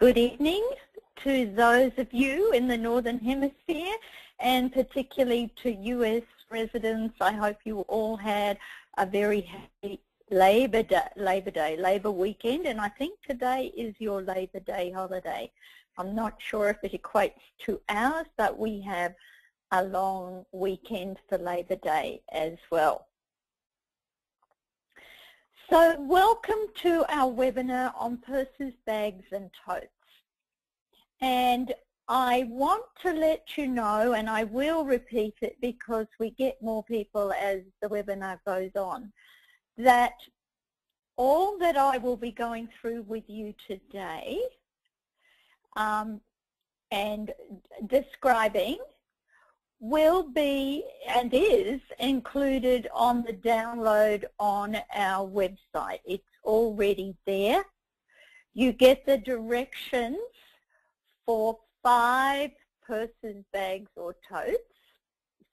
Good evening to those of you in the Northern Hemisphere, and particularly to US residents. I hope you all had a very happy Labor weekend, and I think today is your Labor Day holiday. I'm not sure if it equates to ours, but we have a long weekend for Labor Day as well. So welcome to our webinar on purses, bags and totes. And I want to let you know, and I will repeat it because we get more people as the webinar goes on, that all that I will be going through with you today and describing will be and is included on the download on our website. It's already there. You get the directions for 5 purses, bags or totes.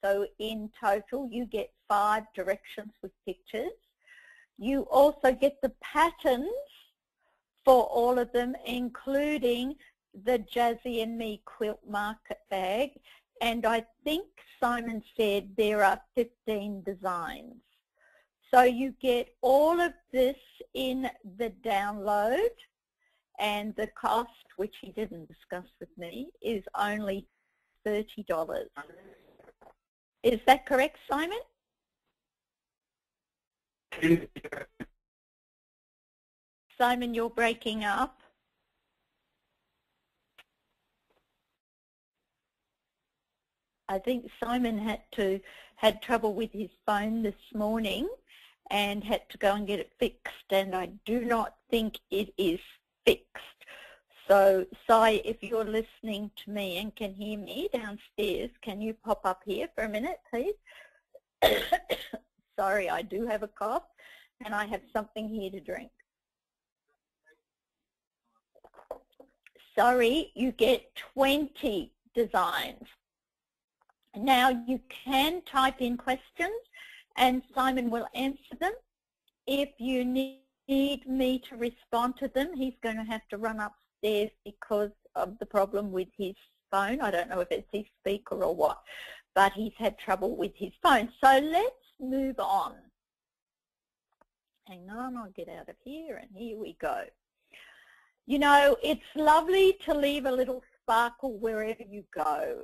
So in total you get 5 directions with pictures. You also get the patterns for all of them, including the Jazzy and Me Quilt Market Bag. And I think Simon said there are 15 designs. So you get all of this in the download, and the cost, which he didn't discuss with me, is only $30. Is that correct, Simon? Simon, you're breaking up. I think Simon had trouble with his phone this morning and had to go and get it fixed, and I do not think it is fixed. So, Si, if you're listening to me and can hear me downstairs, can you pop up here for a minute, please? Sorry, I do have a cough and I have something here to drink. Sorry, you get 20 designs. Now you can type in questions and Simon will answer them. If you need me to respond to them, he's going to have to run upstairs because of the problem with his phone. I don't know if it's his speaker or what, but he's had trouble with his phone. So let's move on. Hang on, I'll get out of here, and here we go. You know, it's lovely to leave a little sparkle wherever you go.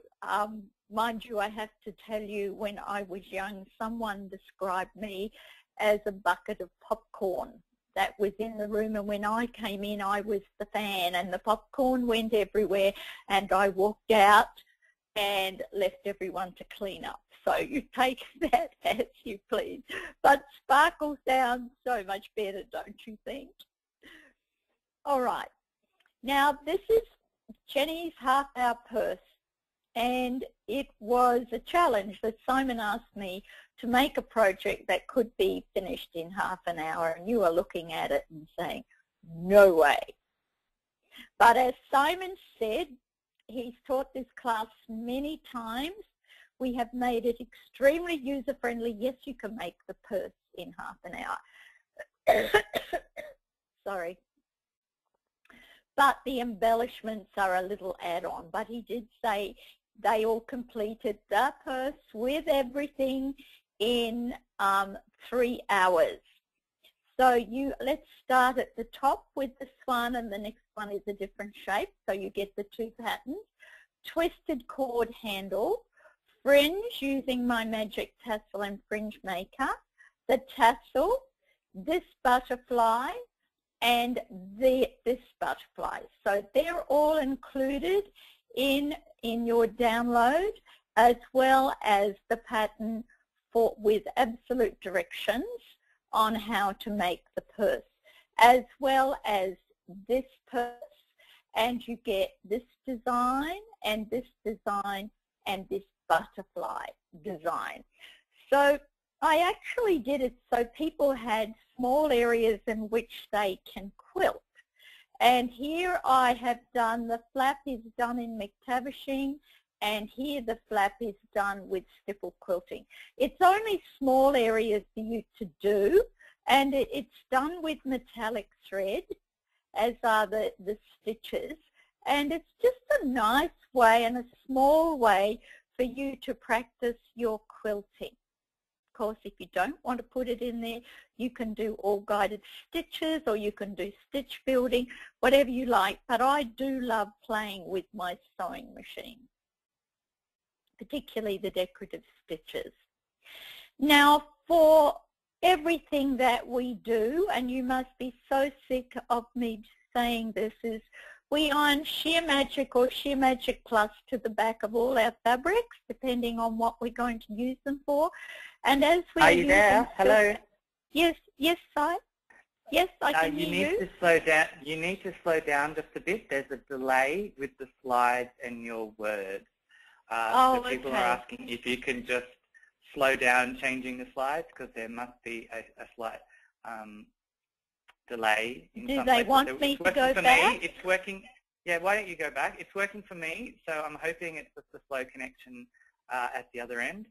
Mind you, I have to tell you, when I was young, someone described me as a bucket of popcorn that was in the room, and when I came in, I was the fan, and the popcorn went everywhere, and I walked out and left everyone to clean up. So you take that as you please. But sparkle sounds so much better, don't you think? All right. Now, this is Jenny's half-hour purse, and it was a challenge that Simon asked me to make a project that could be finished in half an hour, and you are looking at it and saying, no way. But as Simon said, he's taught this class many times. We have made it extremely user-friendly. Yes, you can make the purse in half an hour. Sorry. But the embellishments are a little add-on. But he did say they all completed the purse with everything in 3 hours. So let's start at the top with this one, and the next one is a different shape. So you get the 2 patterns. Twisted cord handle, fringe using my magic tassel and fringe maker, the tassel, this butterfly, and this butterfly. So they're all included in your download, as well as the pattern with absolute directions on how to make the purse, as well as this purse, and you get this design and this design and this butterfly design. So I actually did it so people had small areas in which they can quilt. And here I have done, the flap is done in McTavishing, and here the flap is done with stipple quilting. It's only small areas for you to do, and it's done with metallic thread, as are the stitches. And it's just a nice way and a small way for you to practice your quilting. Of course, if you don't want to put it in there, you can do all guided stitches, or you can do stitch building, whatever you like. But I do love playing with my sewing machine, particularly the decorative stitches. Now, for everything that we do, and you must be so sick of me saying this, is we iron Sheer Magic or Sheer Magic Plus to the back of all our fabrics, depending on what we're going to use them for. And as we Are you there? Hello? Yes, yes, Si. Yes, I can hear you. You need to slow down. You need to slow down just a bit. There's a delay with the slides and your words. So people are asking if you can just slow down changing the slides, because there must be a slight delay in some places. Do they want me to go back? It's working. Yeah, why don't you go back? It's working for me, so I'm hoping it's just a slow connection at the other end.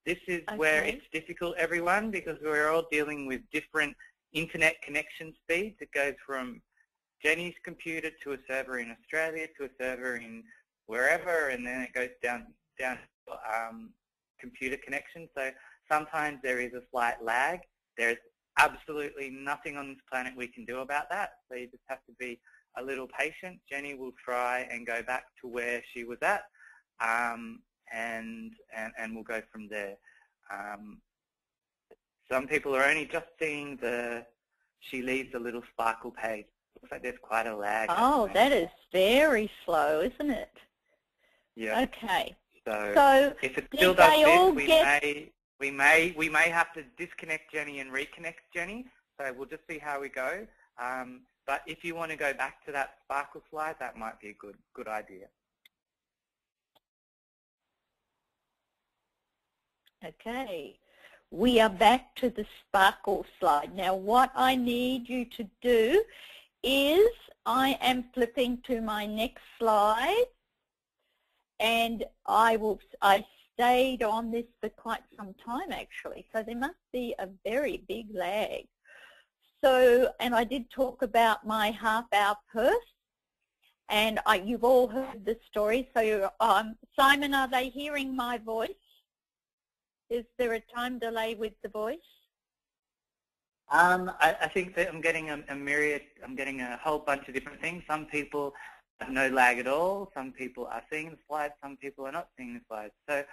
This is where it's difficult, everyone, because we're all dealing with different internet connection speeds. It goes from Jenny's computer to a server in Australia to a server in wherever, and then it goes down computer connection. So sometimes there is a slight lag. There's absolutely nothing on this planet we can do about that, so you just have to be a little patient. Jenny will try and go back to where she was at, and we'll go from there. Some people are only just seeing she leaves a little sparkle page. Looks like there's quite a lag. Oh, that is very slow, isn't it? Yeah. Okay. So if it still does this, we may have to disconnect Jenny and reconnect Jenny. So we'll just see how we go. But if you want to go back to that sparkle slide, that might be a good idea. Okay. We are back to the sparkle slide. Now what I need you to do is I am flipping to my next slide, and I stayed on this for quite some time actually, so there must be a very big lag. So, and I did talk about my half-hour purse, and you've all heard the story. So Simon, are they hearing my voice? Is there a time delay with the voice? I think that I'm getting I'm getting a whole bunch of different things. Some people have no lag at all. Some people are seeing the slides. Some people are not seeing the slides. So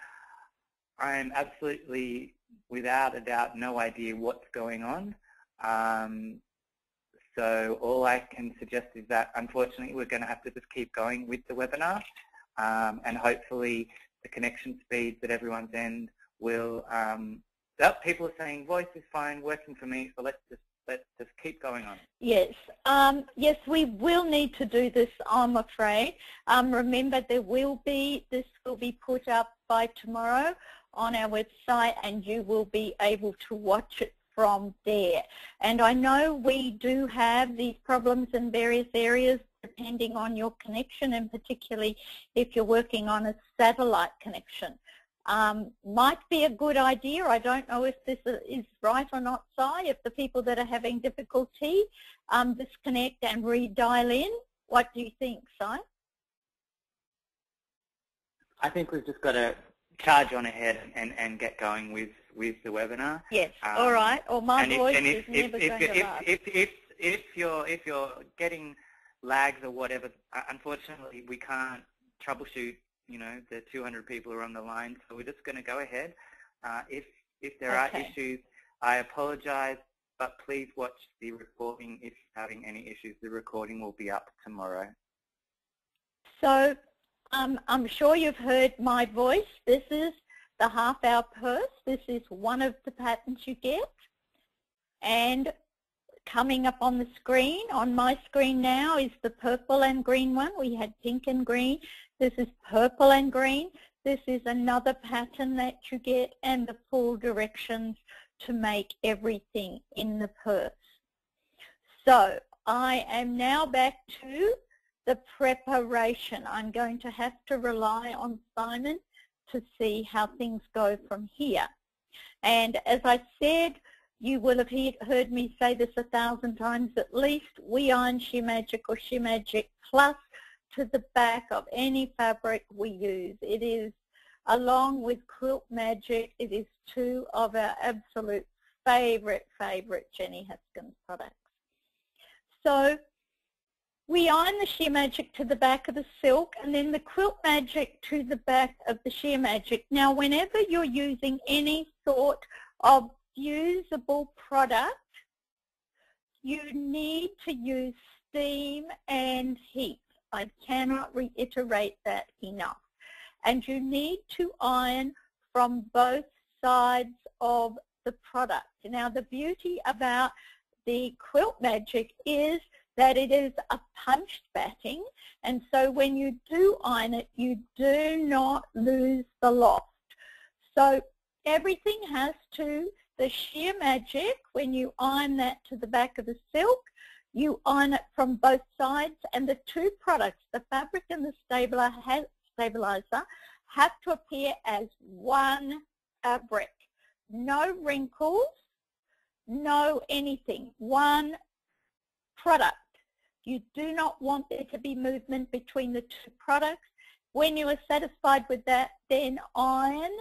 I'm absolutely, without a doubt, no idea what's going on. So all I can suggest is that, unfortunately, we're going to have to just keep going with the webinar, and hopefully the connection speeds at everyone's end will. People are saying voice is fine, working for me, so let's just keep going on. Yes, yes, we will need to do this, I'm afraid. Remember, this will be put up by tomorrow on our website, and you will be able to watch it from there. And I know we do have these problems in various areas depending on your connection, and particularly if you're working on a satellite connection. Might be a good idea. I don't know if this is right or not, Si, if the people that are having difficulty disconnect and redial in. What do you think, Si? I think we've just got to charge on ahead and get going with the webinar. Yes, all right. Or my voice is never going to last. If you're getting lags or whatever, unfortunately we can't troubleshoot, you know, the 200 people are on the line, so we're just going to go ahead. If there are issues, I apologize, but please watch the recording if you're having any issues. The recording will be up tomorrow. So I'm sure you've heard my voice. This is the half-hour purse. This is one of the patterns you get. And coming up on the screen, on my screen now, is the purple and green one. We had pink and green. This is purple and green. This is another pattern that you get, and the full directions to make everything in the purse. So I am now back to the preparation. I'm going to have to rely on Simon to see how things go from here. And as I said, you will have heard me say this 1,000 times at least, we iron Sheer Magic or Sheer Magic Plus to the back of any fabric we use. It is, along with Quilt Magic, it is two of our absolute favorite Jenny Haskins products. So we iron the Sheer Magic to the back of the silk, and then the Quilt Magic to the back of the Sheer Magic. Now, whenever you're using any sort of fusible product, you need to use steam and heat. I cannot reiterate that enough. And you need to iron from both sides of the product. Now, the beauty about the Quilt Magic is that it is a punched batting, and so when you do iron it, you do not lose the loft. So everything has to, the Sheer Magic, when you iron that to the back of the silk, you iron it from both sides, and the two products, the fabric and the stabilizer, have to appear as one fabric. No wrinkles, no anything, one product. You do not want there to be movement between the two products. When you are satisfied with that, then iron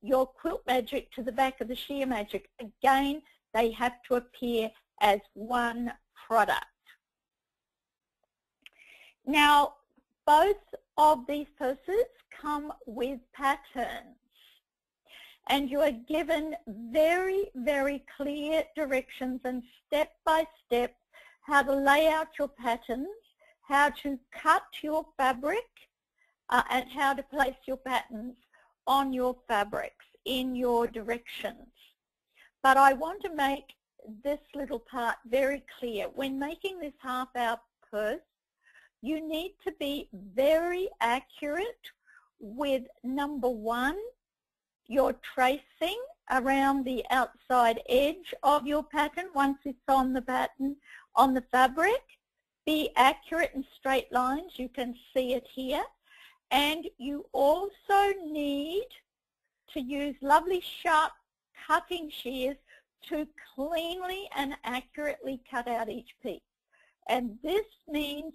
your Quilt Magic to the back of the Sheer Magic. Again, they have to appear as one product. Now, both of these purses come with patterns, and you are given very, very clear directions and step-by-step how to lay out your patterns, how to cut your fabric, and how to place your patterns on your fabrics in your directions. But I want to make this little part very clear. When making this half-hour purse, you need to be very accurate with, number one, your tracing around the outside edge of your pattern once it's on the pattern, on the fabric. Be accurate in straight lines. You can see it here. And you also need to use lovely sharp cutting shears to cleanly and accurately cut out each piece. And this means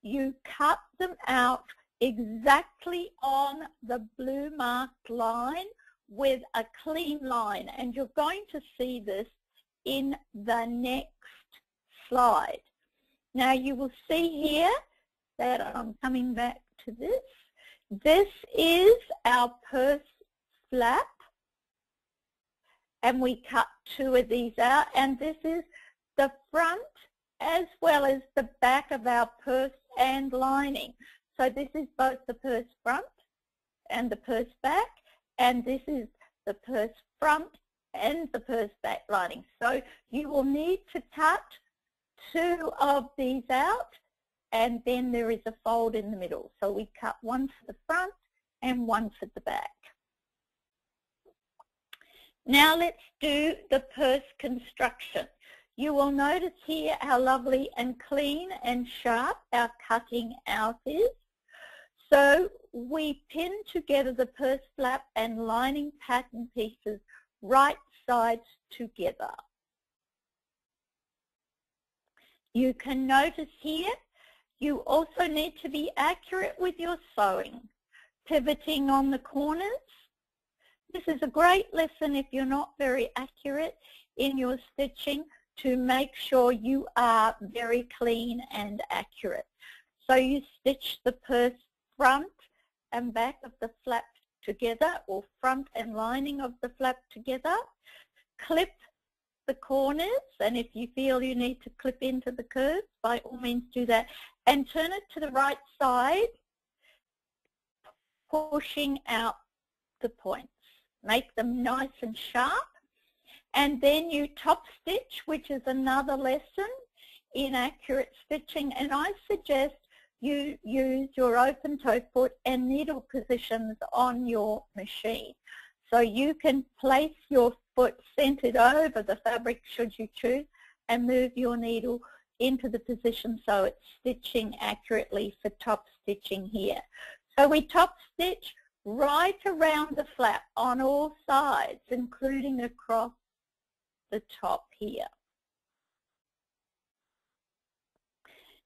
you cut them out exactly on the blue marked line with a clean line. And you're going to see this in the next slide. Now you will see here that I'm coming back to this. This is our purse flap, and we cut two of these out, and this is the front as well as the back of our purse and lining. So this is both the purse front and the purse back, and this is the purse front and the purse back lining. So you will need to cut two of these out, and then there is a fold in the middle. So we cut one for the front and one for the back. Now let's do the purse construction. You will notice here how lovely and clean and sharp our cutting out is. So we pin together the purse flap and lining pattern pieces right sides together. You can notice here you also need to be accurate with your sewing, pivoting on the corners. This is a great lesson if you're not very accurate in your stitching, to make sure you are very clean and accurate. So you stitch the purse front and back of the flap together, or front and lining of the flap together. Clip the corners, and if you feel you need to clip into the curves, by all means do that. And turn it to the right side, pushing out the points. Make them nice and sharp. And then you top stitch, which is another lesson in accurate stitching. And I suggest you use your open toe foot and needle positions on your machine. So you can place your foot centered over the fabric, should you choose, and move your needle into the position so it's stitching accurately for top stitching here. So we top stitch right around the flap on all sides, including across the top here.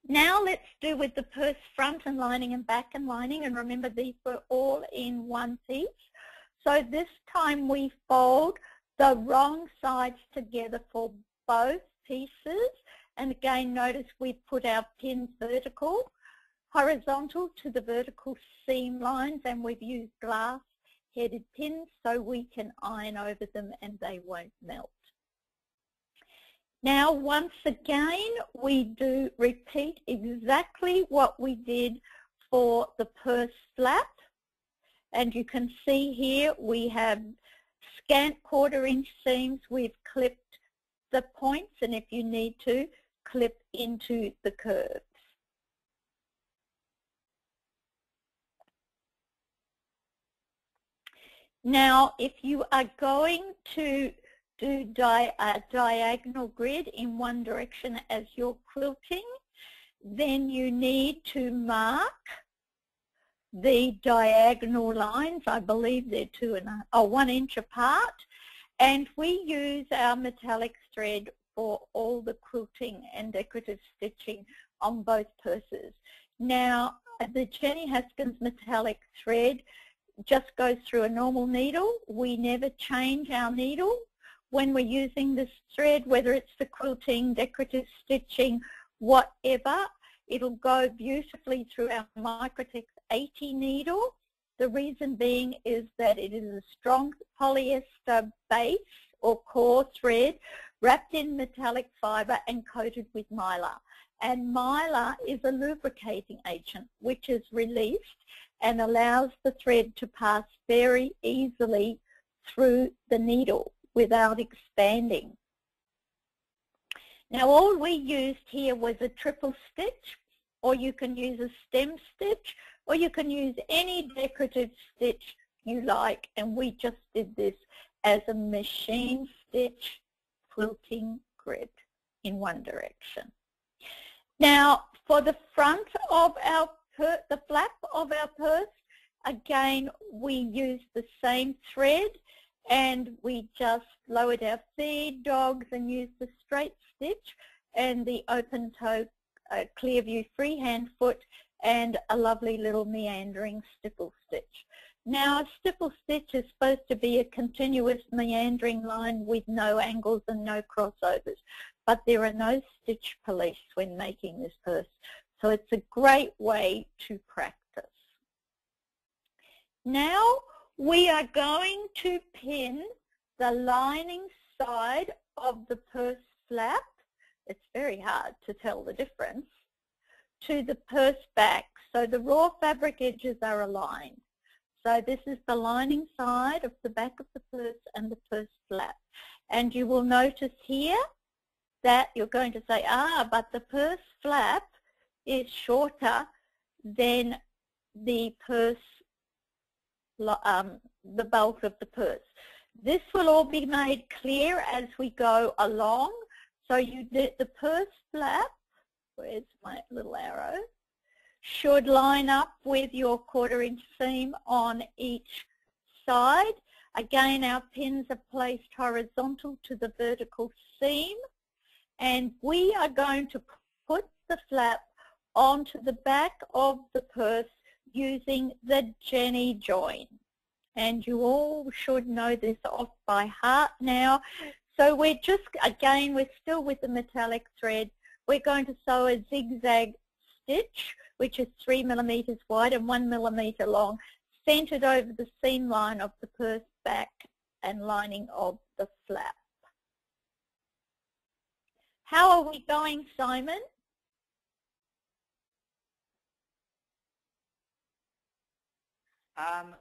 Now let's do with the purse front and lining and back and lining, and remember these were all in one piece. So this time we fold the wrong sides together for both pieces, and again notice we put our pins vertical, horizontal to the vertical seam lines, and we've used glass headed pins so we can iron over them and they won't melt. Now once again we do repeat exactly what we did for the purse flap, and you can see here we have scant 1/4 inch seams. We've clipped the points, and if you need to, clip into the curves. Now if you are going to do a diagonal grid in one direction as you're quilting, then you need to mark the diagonal lines. I believe they're 1 inch apart, and we use our metallic thread for all the quilting and decorative stitching on both purses. Now the Jenny Haskins metallic thread just goes through a normal needle. We never change our needle when we're using this thread, whether it's for quilting, decorative stitching, whatever. It'll go beautifully through our Microtex 80 needle. The reason being is that it is a strong polyester base or core thread wrapped in metallic fibre and coated with mylar. And mylar is a lubricating agent which is released and allows the thread to pass very easily through the needle without expanding. Now all we used here was a triple stitch, or you can use a stem stitch, or you can use any decorative stitch you like, and we just did this as a machine stitch quilting grid in one direction. Now for the front of the flap of our purse, again we used the same thread, and we just lowered our feed dogs and used the straight stitch and the open toe clear view freehand foot and a lovely little meandering stipple stitch. Now a stipple stitch is supposed to be a continuous meandering line with no angles and no crossovers, but there are no stitch police when making this purse, so it's a great way to practice. Now we are going to pin the lining side of the purse flap, it's very hard to tell the difference, to the purse back. So the raw fabric edges are aligned. So this is the lining side of the back of the purse and the purse flap. And you will notice here that you're going to say, but the purse flap is shorter than the purse, the bulk of the purse. This will all be made clear as we go along. So you did the purse flap, where's my little arrow, should line up with your 1/4 inch seam on each side. Again, our pins are placed horizontal to the vertical seam, and we are going to put the flap onto the back of the purse using the Jenny join. And you all should know this off by heart now. So we're just, again, we're still with the metallic thread. We're going to sew a zigzag stitch, which is 3 millimeters wide and 1 millimeter long, centered over the seam line of the purse back and lining of the flap. How are we going, Simon?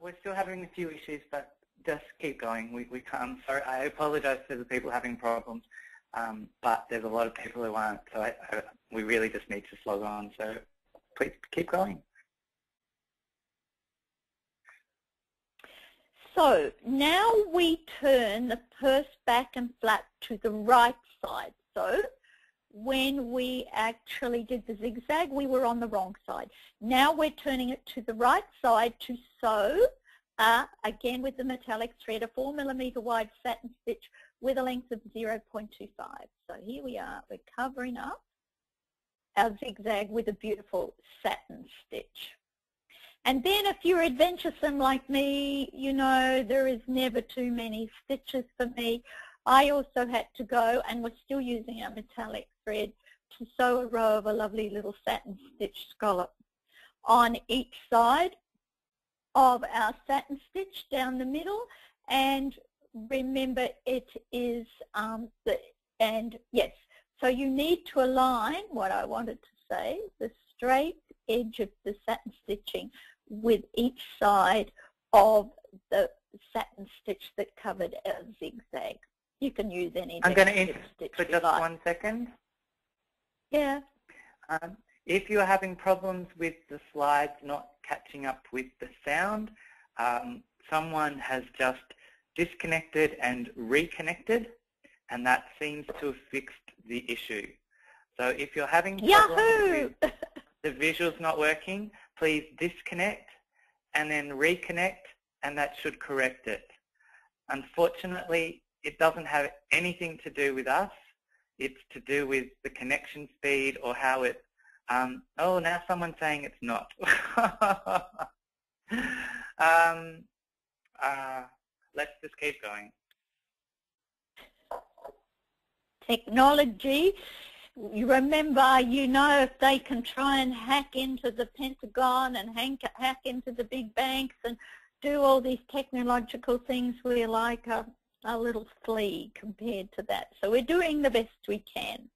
We're still having a few issues, but just keep going. We can't. Sorry, I apologise to the people having problems, but there's a lot of people who aren't, so we really just need to slog on. So please keep going. So now we turn the purse back and flap to the right side. So when we actually did the zigzag, we were on the wrong side. Now we're turning it to the right side to sew, again with the metallic thread, a 4 millimeter wide satin stitch with a length of 0.25. So here we are, we're covering up. our zigzag with a beautiful satin stitch. And then if you're adventuresome like me, you know, there is never too many stitches for me. I also had to go, and we're still using our metallic thread, to sew a row of a lovely little satin stitch scallop on each side of our satin stitch down the middle. And remember, it is yes, so you need to align, what I wanted to say, the straight edge of the satin stitching with each side of the satin stitch that covered our zigzag. You can use any. I'm going to interrupt for just 1 second. Yeah. If you're having problems with the slides not catching up with the sound, someone has just disconnected and reconnected, and that seems to have fixed the issue. So if you're having problems with the visuals not working, please disconnect and then reconnect, and that should correct it. Unfortunately, it doesn't have anything to do with us. It's to do with the connection speed or how it, oh, now someone's saying it's not. Let's just keep going. Technology, you remember, you know, if they can try and hack into the Pentagon and hack into the big banks and do all these technological things, we're like a little flea compared to that. So we're doing the best we can.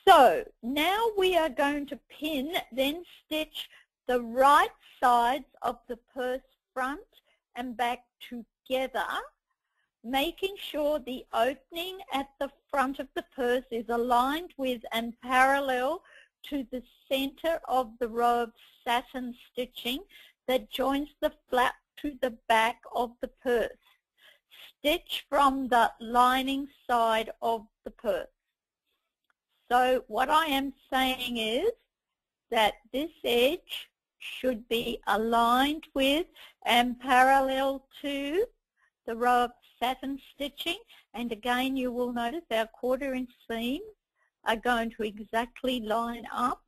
So now we are going to pin, then stitch the right sides of the purse front and back together, making sure the opening at the front of the purse is aligned with and parallel to the center of the row of satin stitching that joins the flap to the back of the purse. Stitch from the lining side of the purse. So what I am saying is that this edge should be aligned with and parallel to the row of satin stitching, and again you will notice our 1/4 inch seams are going to exactly line up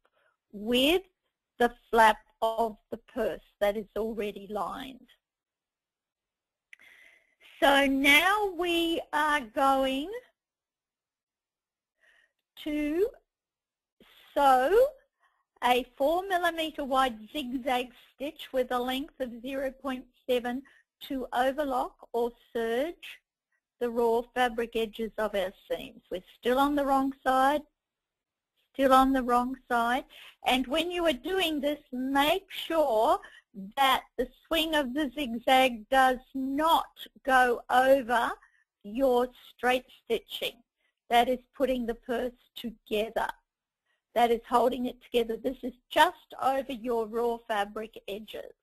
with the flap of the purse that is already lined. So now we are going to sew a 4mm wide zigzag stitch with a length of 0.7 to overlock or serge the raw fabric edges of our seams. We're still on the wrong side, and when you are doing this, make sure that the swing of the zigzag does not go over your straight stitching. That is putting the purse together. That is holding it together. This is just over your raw fabric edges.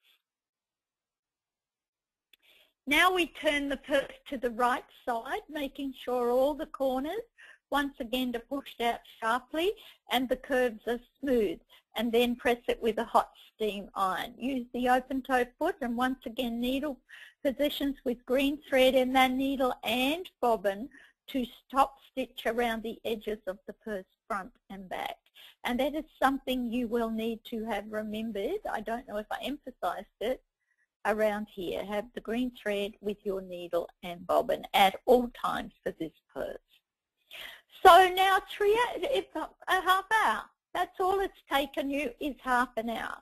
Now we turn the purse to the right side, making sure all the corners, once again, are pushed out sharply and the curves are smooth, and then press it with a hot steam iron. Use the open toe foot and once again needle positions with green thread in that needle and bobbin to stop stitch around the edges of the purse front and back. And that is something you will need to have remembered. I don't know if I emphasized it around here. Have the green thread with your needle and bobbin at all times for this purse. So now it's a half hour. That's all it's taken you is half an hour.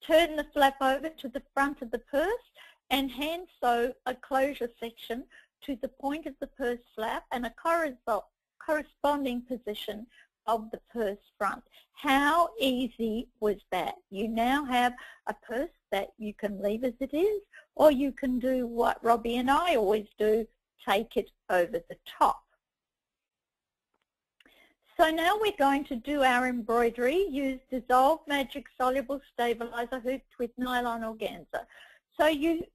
Turn the flap over to the front of the purse and hand sew a closure section to the point of the purse flap and a corresponding position of the purse front. How easy was that? You now have a purse that you can leave as it is, or you can do what Robbie and I always do, take it over the top. So now we're going to do our embroidery. Use Dissolve Magic Soluble Stabilizer hooped with nylon organza. So you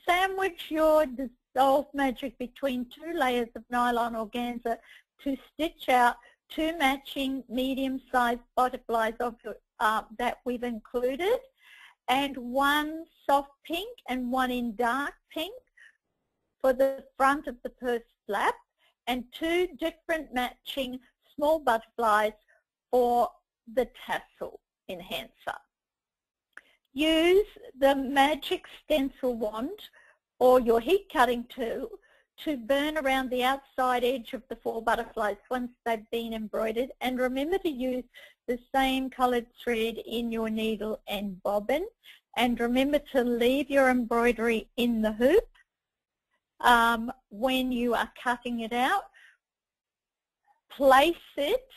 sandwich your Dissolve Magic between 2 layers of nylon organza to stitch out 2 matching medium-sized butterflies of that we've included, and 1 soft pink and 1 in dark pink for the front of the purse flap, and 2 different matching small butterflies for the tassel enhancer. Use the magic stencil wand or your heat cutting tool to burn around the outside edge of the 4 butterflies once they've been embroidered, and remember to use the same coloured thread in your needle and bobbin, and remember to leave your embroidery in the hoop when you are cutting it out. Place it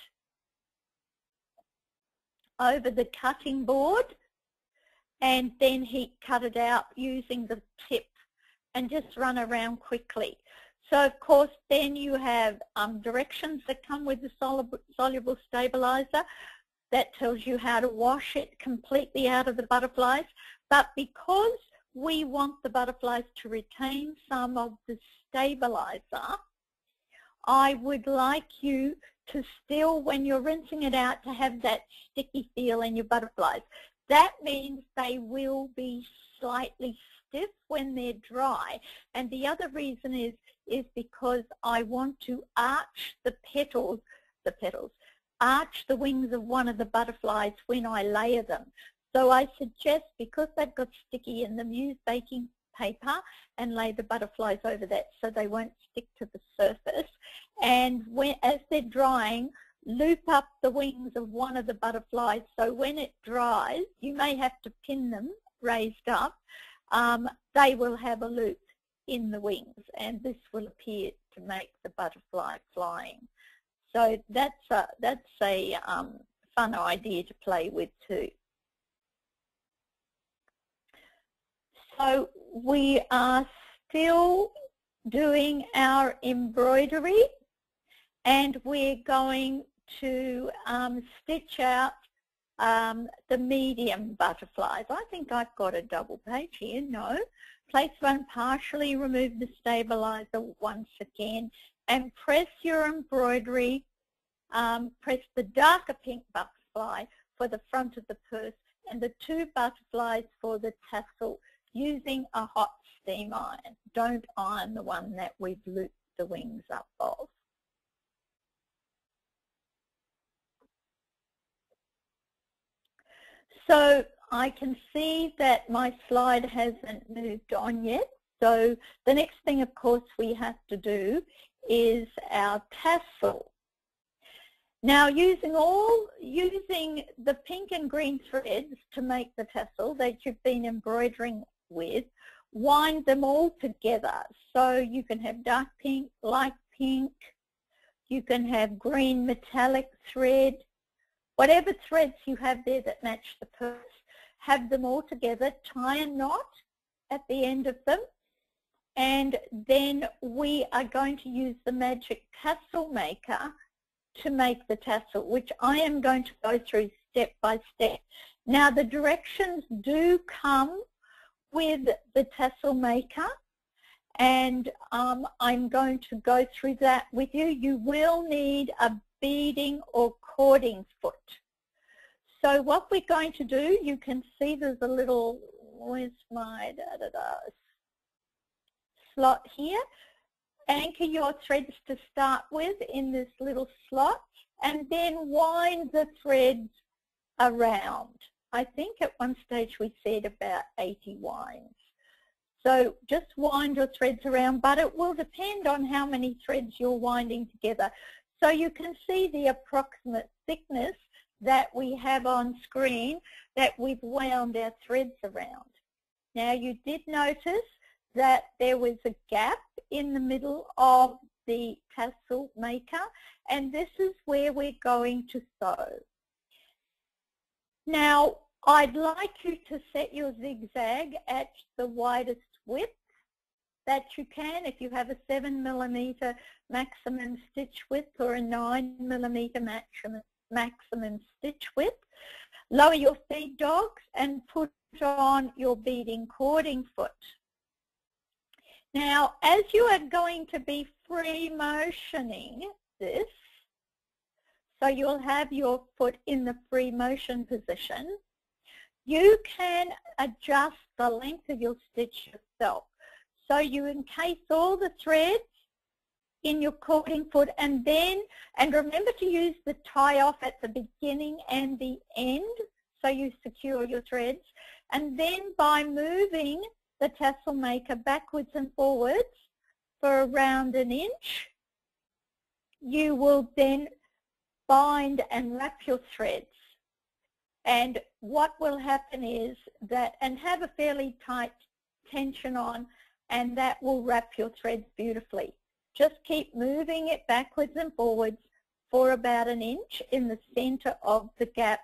over the cutting board and then heat cut it out using the tip and just run around quickly. So of course then you have directions that come with the soluble stabilizer that tells you how to wash it completely out of the butterflies. But because we want the butterflies to retain some of the stabilizer, I would like you to still, when you're rinsing it out, to have that sticky feel in your butterflies. That means they will be slightly stiff when they're dry. And the other reason is because I want to arch the petals, arch the wings of one of the butterflies when I layer them. So I suggest, because they've got sticky in them, use baking paper and lay the butterflies over that so they won't stick to the surface. And as they're drying, loop up the wings of one of the butterflies so when it dries, you may have to pin them raised up, they will have a loop in the wings, and this will appear to make the butterfly flying. So that's a fun idea to play with too. So we are still doing our embroidery, and we're going to stitch out the medium butterflies. I think I've got a double page here. No. Place one, partially remove the stabilizer once again, and press your embroidery, press the darker pink butterfly for the front of the purse and the 2 butterflies for the tassel using a hot steam iron. Don't iron the one that we've looped the wings up of. So I can see that my slide hasn't moved on yet. So the next thing, of course, we have to do is our tassel. Now, using the pink and green threads to make the tassel that you've been embroidering with, wind them all together. So you can have dark pink, light pink, you can have green metallic thread, whatever threads you have there that match the purse, have them all together, tie a knot at the end of them, and then we are going to use the magic tassel maker to make the tassel, which I am going to go through step by step. Now the directions do come with the tassel maker, and I'm going to go through that with you. You will need a beading or cording foot. So what we're going to do, you can see there's a little, where's my slot here. Anchor your threads to start with in this little slot, and then wind the threads around. I think at one stage we said about 80 winds. So just wind your threads around, but it will depend on how many threads you're winding together. So you can see the approximate thickness that we have on screen that we've wound our threads around. Now you did notice that there was a gap in the middle of the tassel maker, and this is where we're going to sew. Now I'd like you to set your zigzag at the widest width that you can. If you have a 7mm maximum stitch width or a 9mm maximum stitch width, lower your feed dogs and put on your beading cording foot. Now, as you are going to be free motioning this, so you'll have your foot in the free motion position, you can adjust the length of your stitch yourself. So you encase all the threads in your cording foot, and remember to use the tie off at the beginning and the end so you secure your threads. And then by moving the tassel maker backwards and forwards for around 1 inch, you will then bind and wrap your threads. And what will happen is that, and have a fairly tight tension on, and that will wrap your threads beautifully. Just keep moving it backwards and forwards for about 1 inch in the center of the gap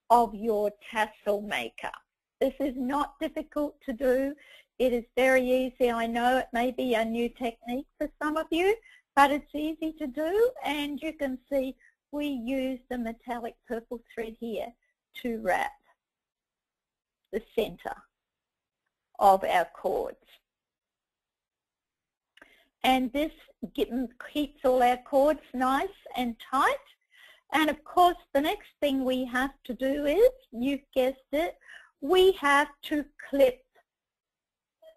of your tassel maker. This is not difficult to do. It is very easy. I know it may be a new technique for some of you, but it's easy to do, and you can see we use the metallic purple thread here to wrap the center of our cords. And this keeps all our cords nice and tight. And of course, the next thing we have to do is, you've guessed it, we have to clip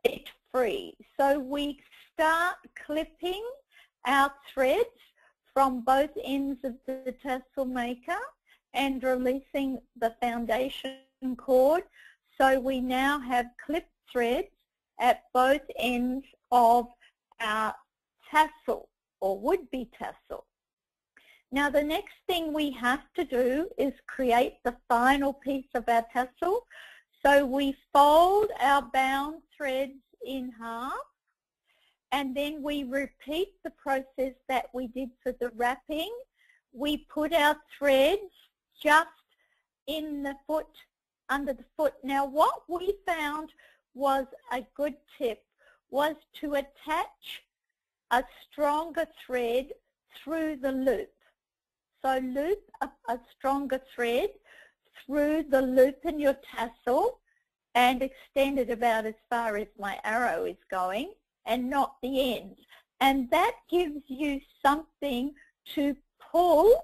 it free. So we start clipping our threads from both ends of the tassel maker and releasing the foundation cord. So we now have clipped threads at both ends of our tassel, or would-be tassel. Now the next thing we have to do is create the final piece of our tassel. So we fold our bound threads in half, and then we repeat the process that we did for the wrapping. We put our threads just in the foot, under the foot. Now what we found was a good tip was to attach a stronger thread through the loop. So loop a stronger thread through the loop in your tassel and extend it about as far as my arrow is going, and not the ends. And that gives you something to pull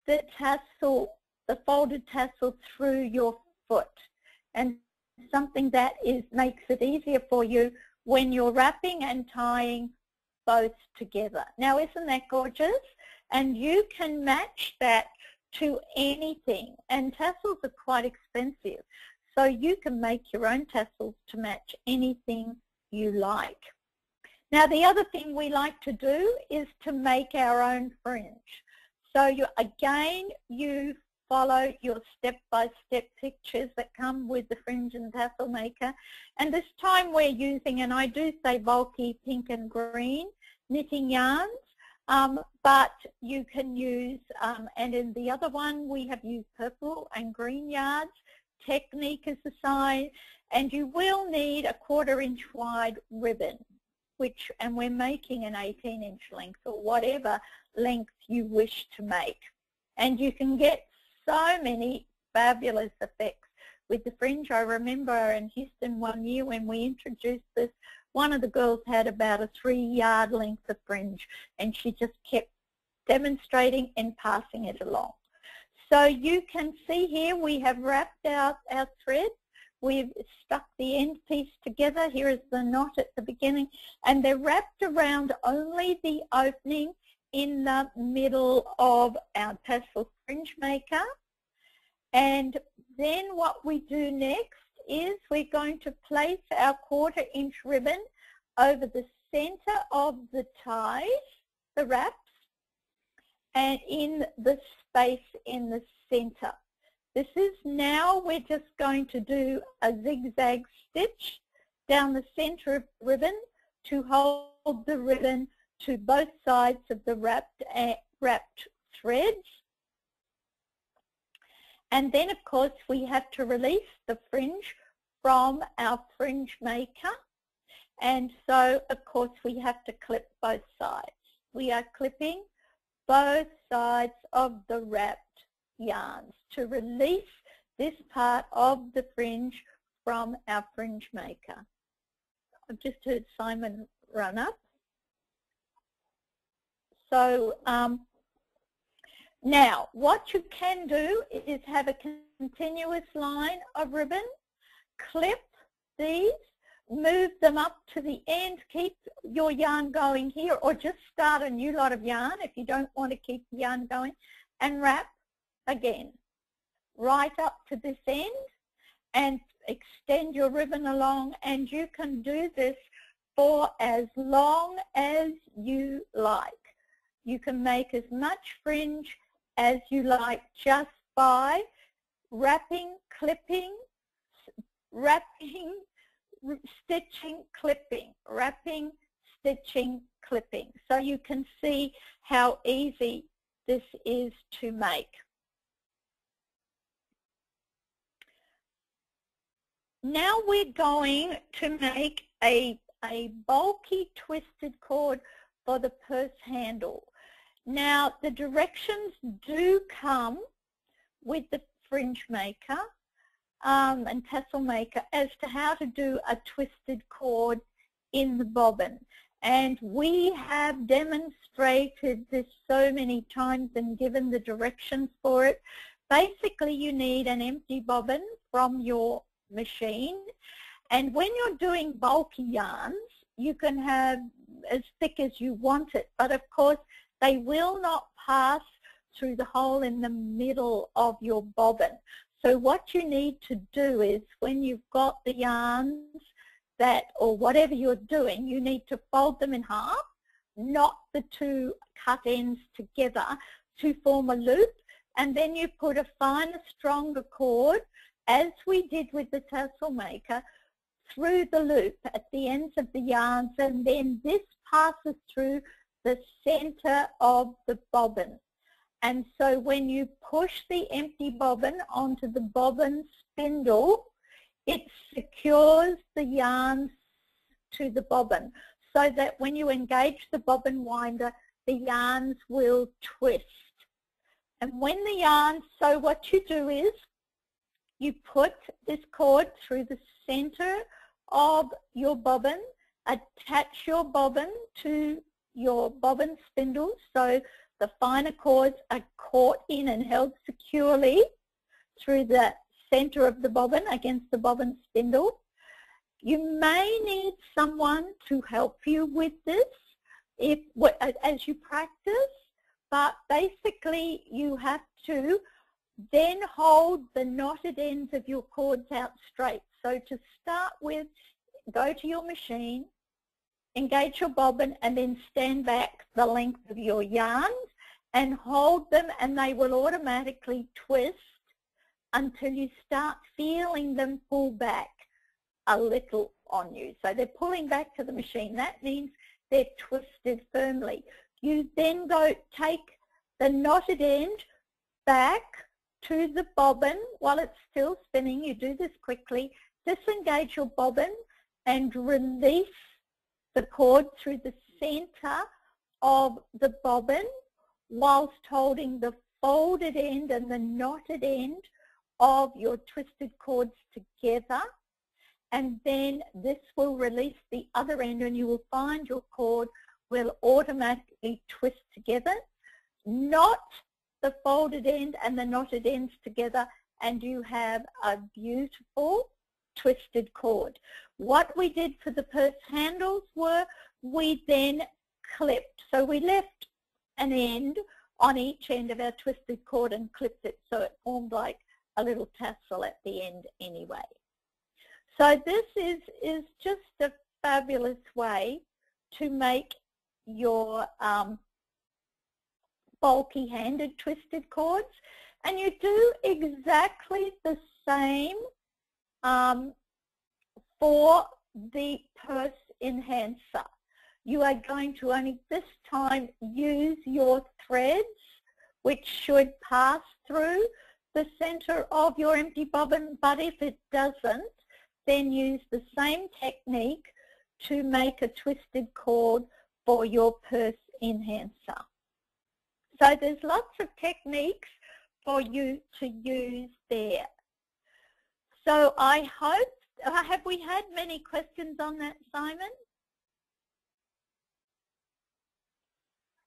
the tassel, the folded tassel, through your foot, and something that makes it easier for you when you're wrapping and tying both together. Now isn't that gorgeous? And you can match that to anything, and tassels are quite expensive, so you can make your own tassels to match anything you like. Now the other thing we like to do is to make our own fringe. So you follow your step-by-step pictures that come with the fringe and tassel maker. And this time we're using, and I do say bulky pink and green knitting yarns, but you can use, and in the other one we have used purple and green yarns. Technique is the size, and you will need a 1/4 inch wide ribbon, and we're making an 18-inch length, or whatever length you wish to make. And you can get so many fabulous effects with the fringe. I remember in Houston one year when we introduced this, one of the girls had about a 3-yard length of fringe, and she just kept demonstrating and passing it along. So you can see here we have wrapped out our thread. We've stuck the end piece together. Here is the knot at the beginning, and they're wrapped around only the opening in the middle of our tassel fringe maker. And then what we do next is we're going to place our 1/4 inch ribbon over the center of the ties, the wraps, and in the space in the center. This is now, we're just going to do a zigzag stitch down the center of the ribbon to hold the ribbon to both sides of the wrapped threads. And then, of course, we have to release the fringe from our fringe maker. And so, of course, we have to clip both sides. We are clipping both sides of the wrapped yarns to release this part of the fringe from our fringe maker. I've just heard Simon run up. So now what you can do is have a continuous line of ribbon, clip these, move them up to the end, keep your yarn going here, or just start a new lot of yarn if you don't want to keep the yarn going, and wrap again right up to this end and extend your ribbon along, and you can do this for as long as you like. You can make as much fringe as you like just by wrapping, clipping, wrapping, stitching, clipping, wrapping, stitching, clipping. So you can see how easy this is to make. Now we're going to make a bulky twisted cord for the purse handle. Now the directions do come with the fringe maker and tassel maker as to how to do a twisted cord in the bobbin, and we have demonstrated this so many times and given the directions for it. Basically you need an empty bobbin from your machine, and when you're doing bulky yarns you can have as thick as you want it, but of course they will not pass through the hole in the middle of your bobbin. So what you need to do is, when you've got the yarns that, or whatever you're doing, you need to fold them in half, knot the two cut ends together to form a loop, and then you put a finer, stronger cord, as we did with the tassel maker, through the loop at the ends of the yarns, and then this passes through the center of the bobbin. And so when you push the empty bobbin onto the bobbin spindle, it secures the yarns to the bobbin, so that when you engage the bobbin winder, the yarns will twist. And when the yarns, so what you do is you put this cord through the center of your bobbin, attach your bobbin to your bobbin spindle so the finer cords are caught in and held securely through the center of the bobbin against the bobbin spindle. You may need someone to help you with this as you practice, but basically you have to then hold the knotted ends of your cords out straight. So to start with, go to your machine, engage your bobbin, and then stand back the length of your yarns and hold them, and they will automatically twist until you start feeling them pull back a little on you. So they're pulling back to the machine. That means they're twisted firmly. You then go take the knotted end back to the bobbin while it's still spinning. You do this quickly. Disengage your bobbin and release the cord through the center of the bobbin whilst holding the folded end and the knotted end of your twisted cords together, and then this will release the other end, and you will find your cord will automatically twist together. Knot the folded end and the knotted ends together, and you have a beautiful twisted cord. What we did for the purse handles were we then clipped. So we left an end on each end of our twisted cord and clipped it so it formed like a little tassel at the end anyway. So this is just a fabulous way to make your bulky handed twisted cords, and you do exactly the same for the purse enhancer. You are going to only this time use your threads, which should pass through the center of your empty bobbin, but if it doesn't, then use the same technique to make a twisted cord for your purse enhancer. So there's lots of techniques for you to use there. So I hope, have we had many questions on that, Simon?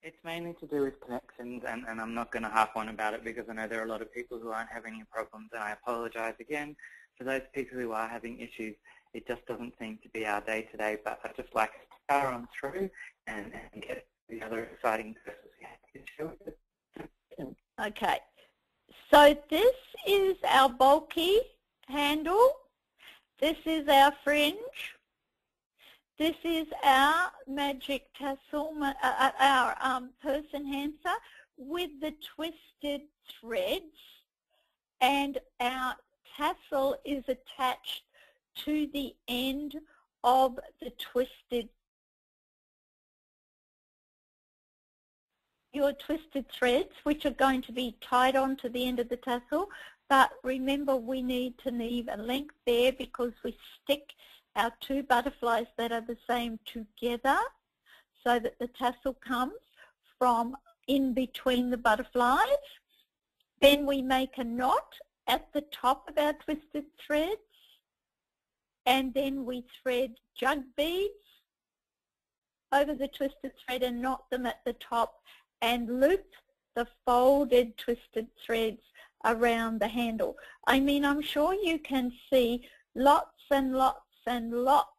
It's mainly to do with connections, and I'm not going to harp on about it because I know there are a lot of people who aren't having any problems, and I apologize again for those people who are having issues. It just doesn't seem to be our day-to-day, but I'd just like us to power on through and get the other exciting processes we have to share with it. Okay, so this is our bulky handle. This is our fringe. This is our magic tassel, our purse enhancer with the twisted threads, and our tassel is attached to the end of the twisted. Your twisted threads, which are going to be tied on to the end of the tassel, but remember we need to leave a length there because we stick our two butterflies that are the same together so that the tassel comes from in between the butterflies. Then we make a knot at the top of our twisted threads, and then we thread jug beads over the twisted thread and knot them at the top and loop the folded twisted threads around the handle. I mean, I'm sure you can see lots and lots and lots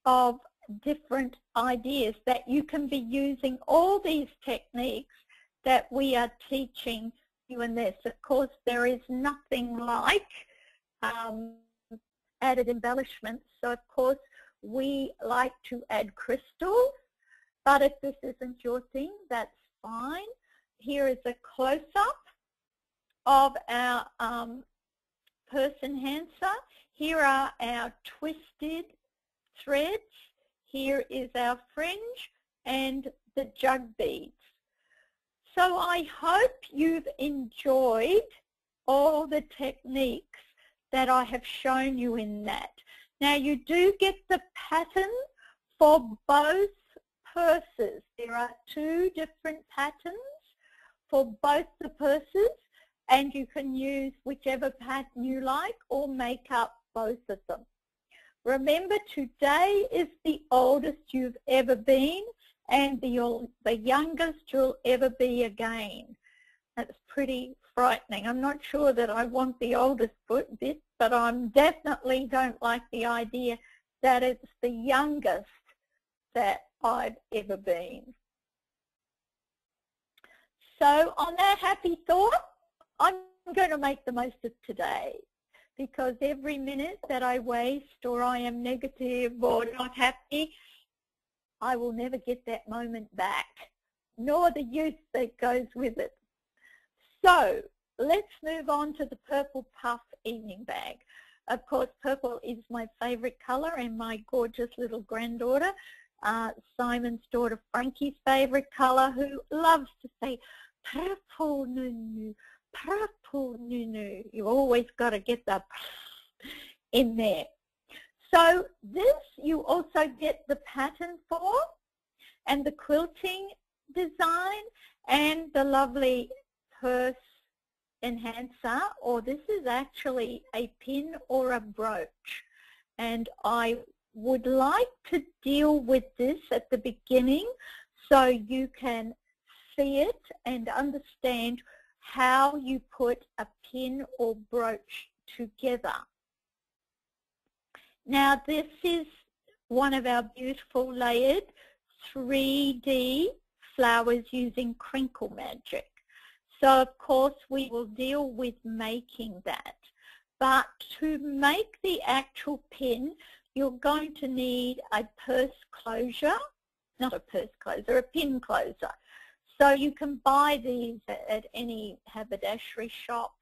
of different ideas that you can be using all these techniques that we are teaching you in this. Of course, there is nothing like added embellishments. So, of course, we like to add crystals, but if this isn't your thing, that's fine. Here is a close-up of our purse enhancer. Here are our twisted threads. Here is our fringe and the jug beads. So I hope you've enjoyed all the techniques that I have shown you in that. Now you do get the pattern for both purses. There are two different patterns for both the purses, and you can use whichever pattern you like or make up both of them. Remember, today is the oldest you've ever been and the youngest you'll ever be again. That's pretty frightening. I'm not sure that I want the oldest bit, but I definitely don't like the idea that it's the youngest that I've ever been. So on that happy thought, I'm going to make the most of today, because every minute that I waste or I am negative or not happy, I will never get that moment back, nor the youth that goes with it. So let's move on to the purple puff evening bag. Of course, purple is my favourite colour and my gorgeous little granddaughter, Simon's daughter Frankie's favourite colour, who loves to say, purple nunu, purple nunu. You always got to get the in there. So this you also get the pattern for, and the quilting design, and the lovely purse enhancer, or this is actually a pin or a brooch. And I would like to deal with this at the beginning so you can see it and understand how you put a pin or brooch together. Now this is one of our beautiful layered 3D flowers using crinkle magic. So of course we will deal with making that. But to make the actual pin, you're going to need a purse closure, not a purse closer, a pin closer. So you can buy these at any haberdashery shop,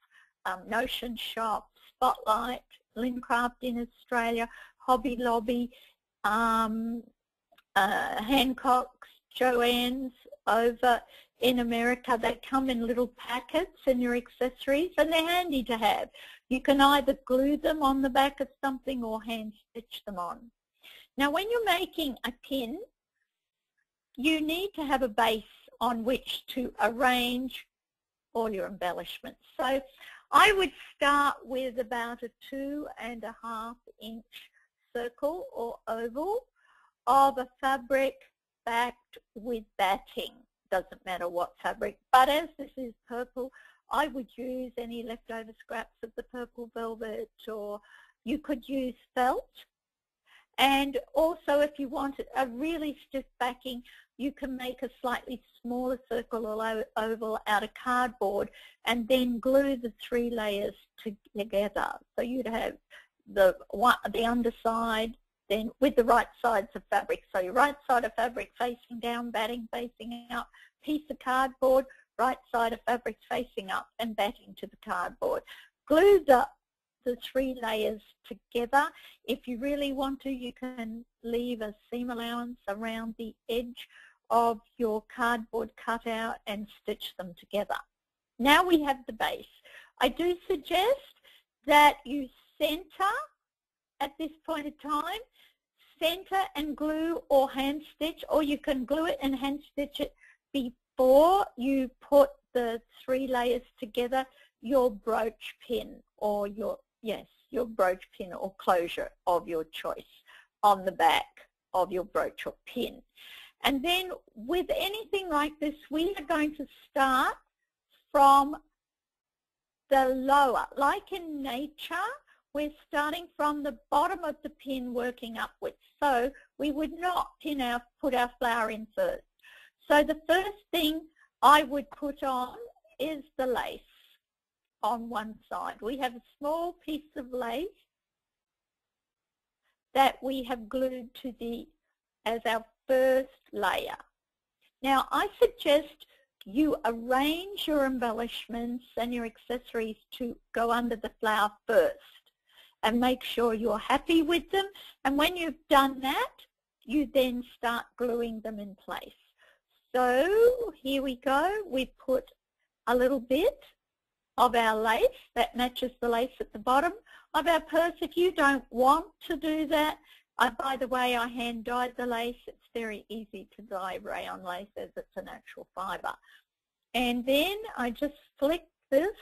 Notion shop, Spotlight, Lincraft in Australia, Hobby Lobby, Hancock's, Joann's over in America. They come in little packets and your accessories, and they're handy to have. You can either glue them on the back of something or hand stitch them on. Now when you're making a pin, you need to have a base on which to arrange all your embellishments. So I would start with about a 2.5 inch circle or oval of a fabric backed with batting. Doesn't matter what fabric, but as this is purple, I would use any leftover scraps of the purple velvet or You could use felt. And also, if you want a really stiff backing, you can make a slightly smaller circle or oval out of cardboard and then glue the 3 layers together. So you'd have the underside, then with the right sides of fabric. So your right side of fabric facing down, batting facing up, piece of cardboard, right side of fabric facing up and batting to the cardboard. Glue the 3 layers together. If you really want to, you can leave a seam allowance around the edge of your cardboard cutout and stitch them together. Now we have the base. I do suggest that you center at this point in time, center and glue or hand stitch, or you can glue it and hand stitch it before you put the 3 layers together, your brooch pin or your brooch pin or closure of your choice on the back of your brooch or pin. And then with anything like this, we are going to start from the lower. Like in nature, we're starting from the bottom of the pin working upwards. So we would not put our flower in first. So the first thing I would put on is the lace on one side. We have a small piece of lace that we have glued to as our first layer. Now I suggest you arrange your embellishments and your accessories to go under the flower first and make sure you're happy with them, and when you've done that, you then start gluing them in place. So here we go. We put a little bit of our lace that matches the lace at the bottom of our purse. If you don't want to do that, by the way, I hand dyed the lace. It's very easy to dye rayon lace as it's a natural fibre. And then I just flick this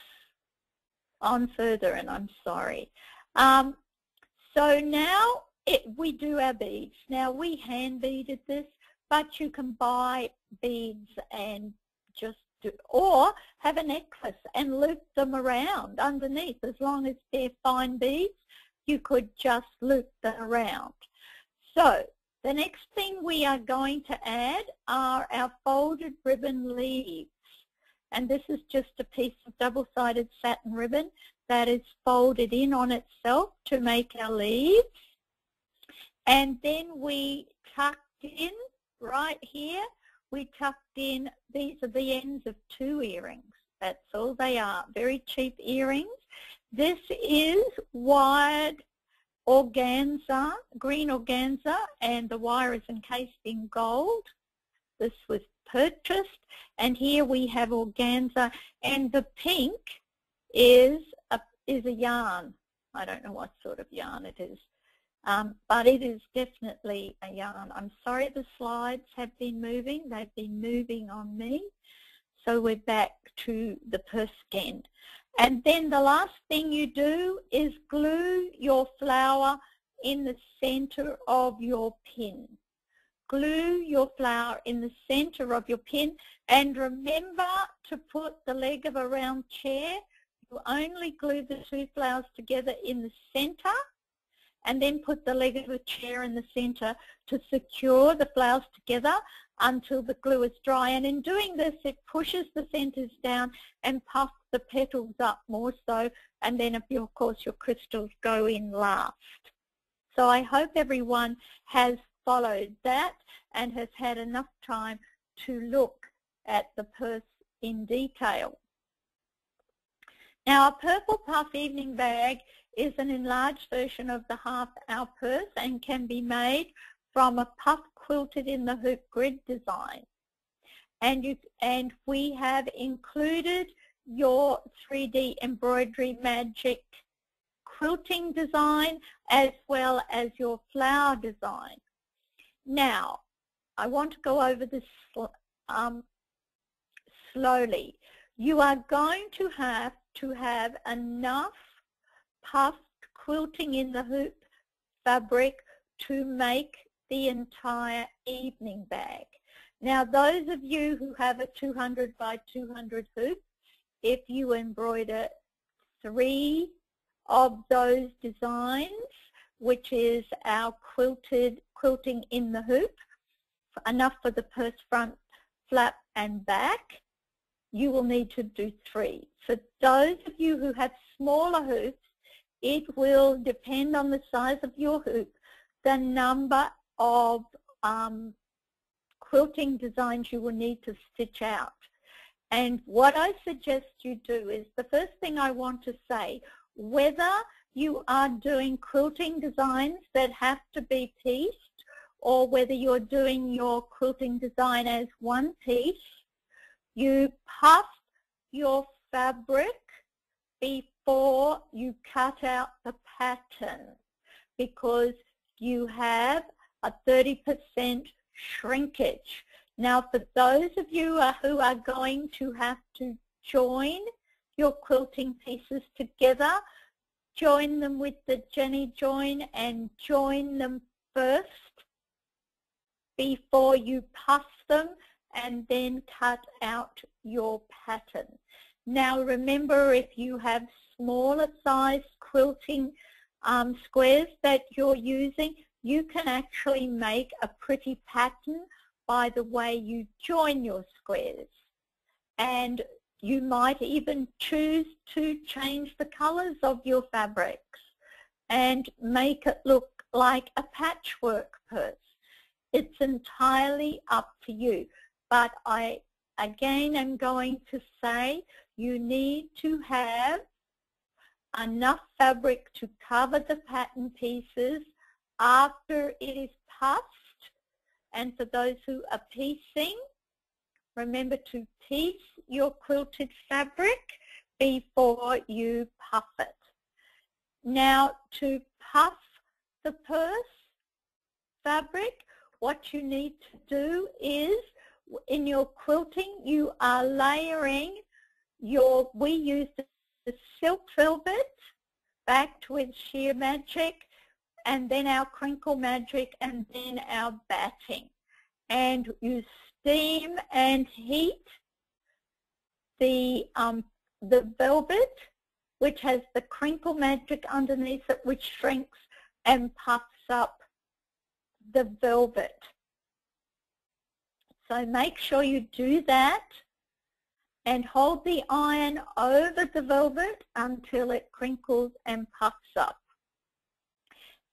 on further, and I'm sorry. So now we do our beads. Now we hand beaded this, but you can buy beads and just or have a necklace and loop them around underneath. As long as they're fine beads, you could just loop them around. So the next thing we are going to add are our folded ribbon leaves. And this is just a piece of double-sided satin ribbon that is folded in on itself to make our leaves. And then we tucked in right here, we tucked in, these are the ends of 2 earrings. That's all they are, very cheap earrings. This is wired organza, green organza, and the wire is encased in gold. This was purchased, and here we have organza, and the pink is a yarn. I don't know what sort of yarn it is, but it is definitely a yarn. I'm sorry the slides have been moving. They've been moving on me. So we're back to the purse again. And then the last thing you do is glue your flower in the center of your pin. Glue your flower in the center of your pin, and remember to put the leg of a round chair. You only glue the 2 flowers together in the center, and then put the leg of a chair in the center to secure the flowers together until the glue is dry. And in doing this, it pushes the centers down and puffs the petals up more so, and then of course your crystals go in last. So I hope everyone has followed that and has had enough time to look at the purse in detail. Now, a purple puff evening bag is an enlarged version of the half-hour purse and can be made from a puff quilted in the hoop grid design. And we have included your 3D embroidery magic quilting design as well as your flower design. Now, I want to go over this slowly. You are going to have enough puffed quilting in the hoop fabric to make the entire evening bag. Now, those of you who have a 200 by 200 hoop, if you embroider 3 of those designs, which is our quilting in the hoop, enough for the purse front, flap and back, you will need to do 3. For those of you who have smaller hoops, it will depend on the size of your hoop, the number of quilting designs you will need to stitch out. And what I suggest you do is, the first thing I want to say, whether you are doing quilting designs that have to be pieced, or whether you're doing your quilting design as one piece, you puff your fabric before you cut out the pattern, because you have a 30% shrinkage. Now, for those of you who are going to have to join your quilting pieces together, join them with the Jenny join and join them first before you puff them and then cut out your pattern. Now remember, if you have smaller size quilting squares that you're using, you can actually make a pretty pattern by the way you join your squares. And you might even choose to change the colors of your fabrics and make it look like a patchwork purse. It's entirely up to you. But I, again, am going to say you need to have enough fabric to cover the pattern pieces after it is puffed. And for those who are piecing, remember to piece your quilted fabric before you puff it. Now, to puff the purse fabric, what you need to do is, in your quilting, you are layering we use the silk velvet backed with sheer magic, and then our crinkle magic, and then our batting. And you steam and heat the velvet, which has the crinkle magic underneath it, which shrinks and puffs up the velvet. So make sure you do that and hold the iron over the velvet until it crinkles and puffs up.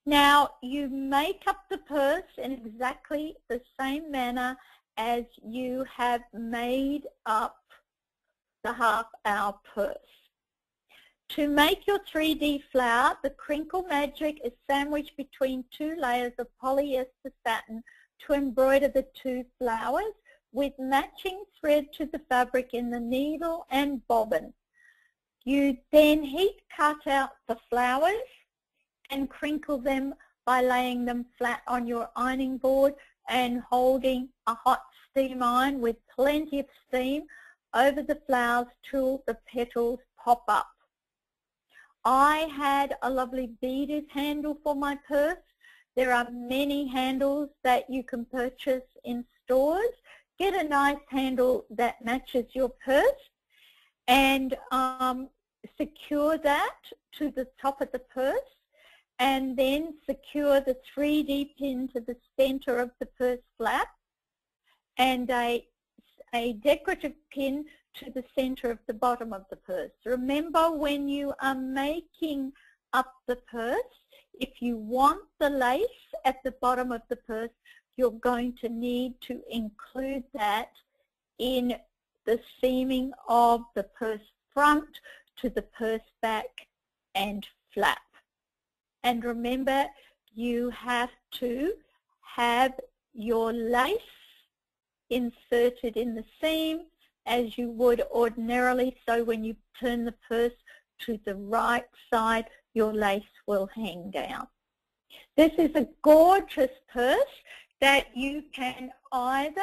Now you make up the purse in exactly the same manner as you have made up the half-hour purse. To make your 3D flower, the crinkle magic is sandwiched between 2 layers of polyester satin to embroider the 2 flowers with matching thread to the fabric in the needle and bobbin. You then heat cut out the flowers and crinkle them by laying them flat on your ironing board and holding a hot steam iron with plenty of steam over the flowers till the petals pop up. I had a lovely beaded handle for my purse. There are many handles that you can purchase in stores. Get a nice handle that matches your purse and secure that to the top of the purse, and then secure the 3D pin to the center of the purse flap and a decorative pin to the center of the bottom of the purse. Remember, when you are making up the purse, if you want the lace at the bottom of the purse, you're going to need to include that in the seaming of the purse front to the purse back and flap. And remember, you have to have your lace inserted in the seam as you would ordinarily, so when you turn the purse to the right side, your lace will hang down. This is a gorgeous purse that you can either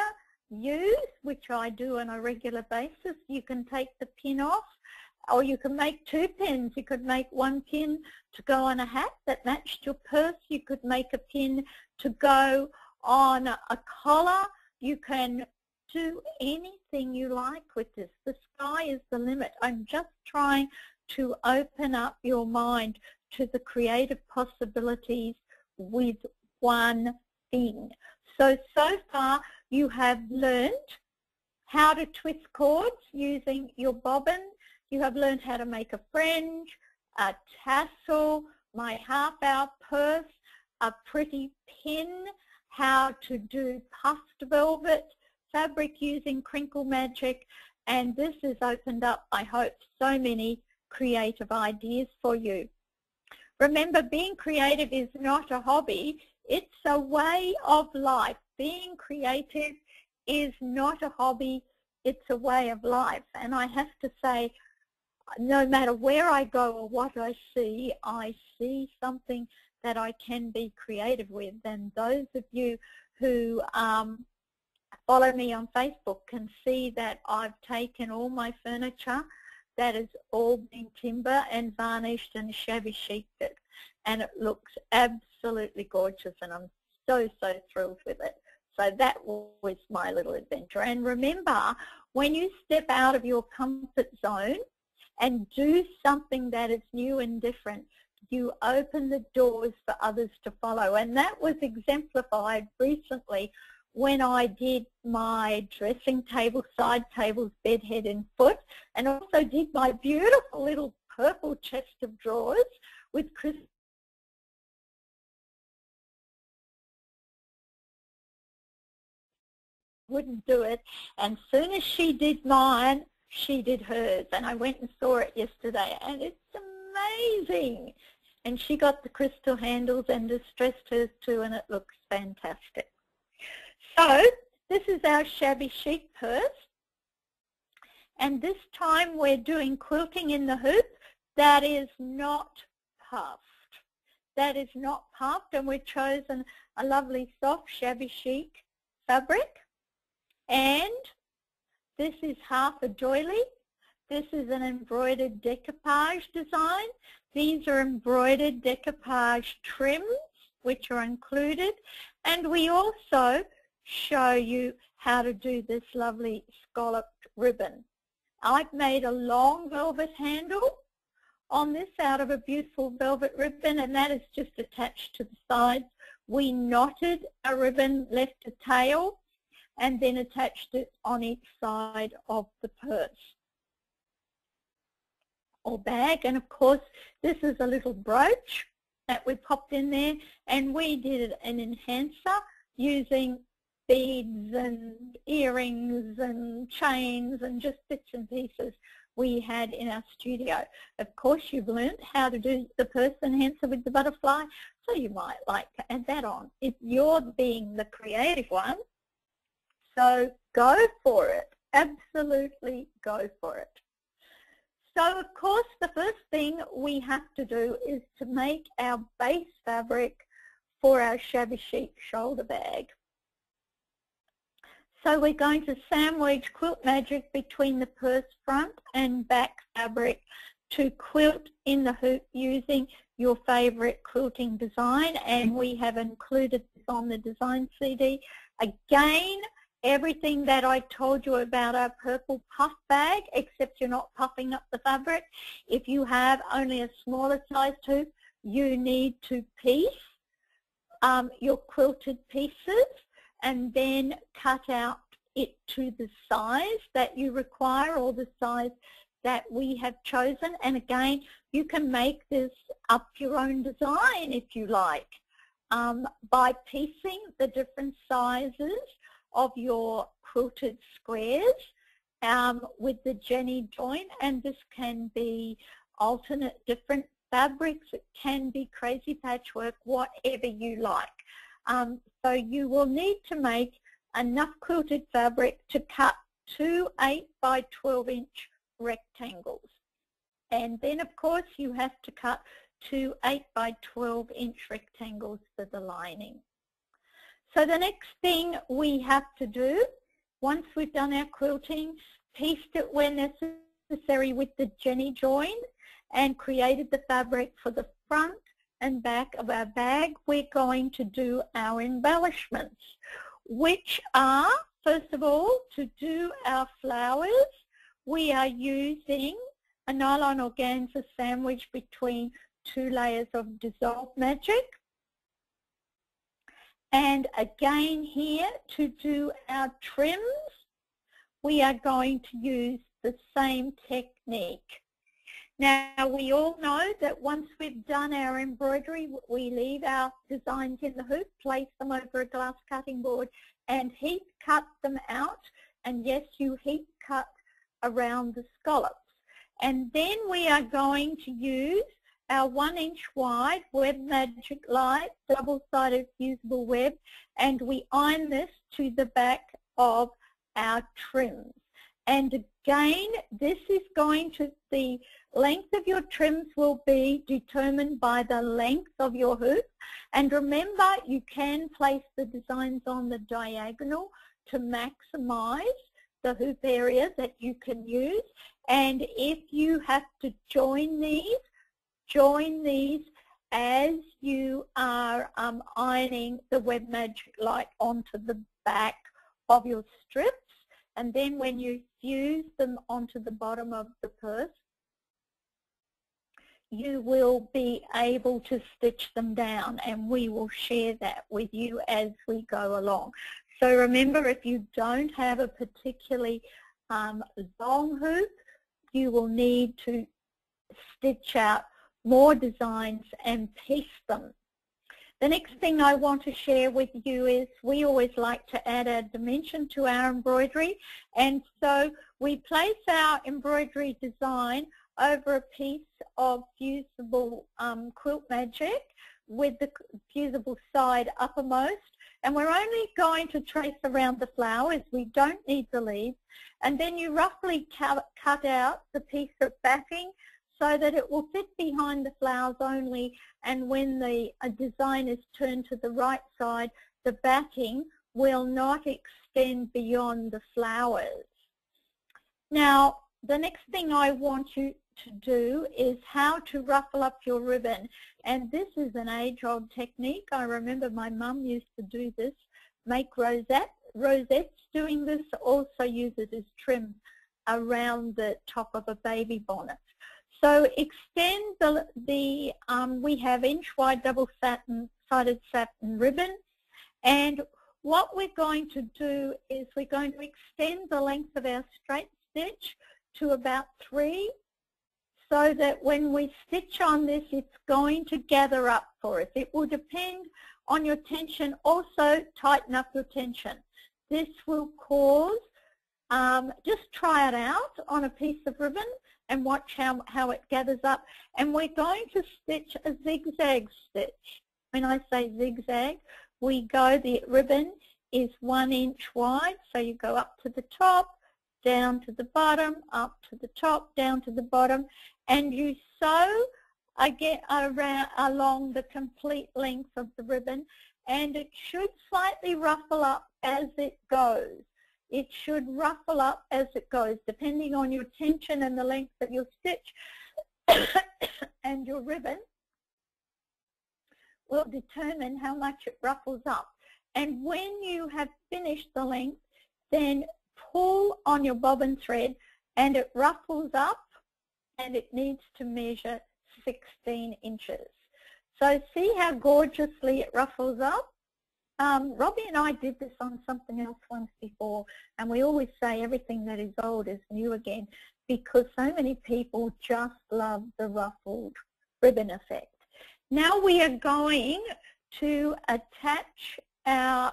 use, which I do on a regular basis. You can take the pin off, or you can make 2 pins. You could make 1 pin to go on a hat that matched your purse. You could make a pin to go on a collar. You can do anything you like with this. The sky is the limit. I'm just trying to open up your mind to the creative possibilities with one thing. So far you have learned how to twist cords using your bobbin. You have learned how to make a fringe, a tassel, my half-hour purse, a pretty pin, how to do puffed velvet fabric using Crinkle Magic, and this has opened up, I hope, so many creative ideas for you. Remember, being creative is not a hobby, it's a way of life. Being creative is not a hobby, it's a way of life. And I have to say, no matter where I go or what I see something that I can be creative with. And those of you who follow me on Facebook can see that I've taken all my furniture that has all been timber and varnished and shabby chiced it, and it looks absolutely gorgeous, and I'm so thrilled with it. So that was my little adventure. And remember, when you step out of your comfort zone and do something that is new and different, you open the doors for others to follow. And that was exemplified recently when I did my dressing table, side tables, bed head and foot, and also did my beautiful little purple chest of drawers with Chris. Wouldn't do it, and soon as she did mine, she did hers, and I went and saw it yesterday, and it's amazing. And she got the crystal handles and distressed hers too, and it looks fantastic. So this is our shabby chic purse, and this time we're doing quilting in the hoop. That is not puffed. That is not puffed, and we've chosen a lovely soft shabby chic fabric. And this is half a doily. This is an embroidered decoupage design. These are embroidered decoupage trims which are included, and we also show you how to do this lovely scalloped ribbon. I've made a long velvet handle on this out of a beautiful velvet ribbon, and that is just attached to the sides. We knotted a ribbon, left a tail, and then attached it on each side of the purse or bag. And of course this is a little brooch that we popped in there, and we did an enhancer using beads and earrings and chains and just bits and pieces we had in our studio. Of course you've learned how to do the purse enhancer with the butterfly, so you might like to add that on if you're being the creative one. So go for it, absolutely go for it. So of course the first thing we have to do is to make our base fabric for our Shabby Chic shoulder bag. So we're going to sandwich Quilt Magic between the purse front and back fabric to quilt in the hoop using your favourite quilting design, and we have included this on the design CD. Again, everything that I told you about our purple puff bag, except you're not puffing up the fabric. If you have only a smaller sized hoop, you need to piece your quilted pieces and then cut out it to the size that you require or the size that we have chosen. And again, you can make this up your own design if you like by piecing the different sizes of your quilted squares with the Jenny joint, and this can be alternate different fabrics, it can be crazy patchwork, whatever you like. So you will need to make enough quilted fabric to cut 2 8 by 12 inch rectangles, and then of course you have to cut 2 8 by 12 inch rectangles for the lining. So the next thing we have to do, once we've done our quilting, pieced it where necessary with the Jenny join and created the fabric for the front and back of our bag, we're going to do our embellishments, which are, first of all, to do our flowers, we are using a nylon organza sandwich between 2 layers of dissolved magic. And again here, to do our trims, we are going to use the same technique. Now, we all know that once we've done our embroidery, we leave our designs in the hoop, place them over a glass cutting board, and heat cut them out. And yes, you heat cut around the scallops. And then we are going to use our 1-inch wide Web Magic Light double-sided fusible web, and we iron this to the back of our trims. And again, this is going to, the length of your trims will be determined by the length of your hoop. And remember, you can place the designs on the diagonal to maximize the hoop area that you can use. And if you have to join these as you are ironing the Web Magic Light onto the back of your strips. And then when you fuse them onto the bottom of the purse, you will be able to stitch them down, and we will share that with you as we go along. So remember, if you don't have a particularly long hoop, you will need to stitch out more designs and piece them. The next thing I want to share with you is we always like to add a dimension to our embroidery, and so we place our embroidery design over a piece of fusible quilt magic with the fusible side uppermost, and we're only going to trace around the flowers. We don't need the leaves, and then you roughly cut out the piece of backing so that it will fit behind the flowers only, and when the design is turned to the right side, the backing will not extend beyond the flowers. Now, the next thing I want you to do is how to ruffle up your ribbon, and this is an age-old technique. I remember my mum used to do this, make rosettes doing this, also use it as trim around the top of a baby bonnet. So extend we have inch-wide double-sided satin ribbon, and what we're going to do is we're going to extend the length of our straight stitch to about 3, so that when we stitch on this, it's going to gather up for us. It will depend on your tension. Also, tighten up your tension. This will cause, just try it out on a piece of ribbon and watch how it gathers up. And we're going to stitch a zigzag stitch. When I say zigzag, the ribbon is 1 inch wide, so you go up to the top, down to the bottom, up to the top, down to the bottom, and you sew again along the complete length of the ribbon, and it should slightly ruffle up as it goes. It should ruffle up as it goes, depending on your tension and the length of your stitch and your ribbon will determine how much it ruffles up. And when you have finished the length, then pull on your bobbin thread and it ruffles up, and it needs to measure 16 inches. So see how gorgeously it ruffles up? Robbie and I did this on something else once before, and we always say everything that is old is new again, because so many people just love the ruffled ribbon effect. Now we are going to attach our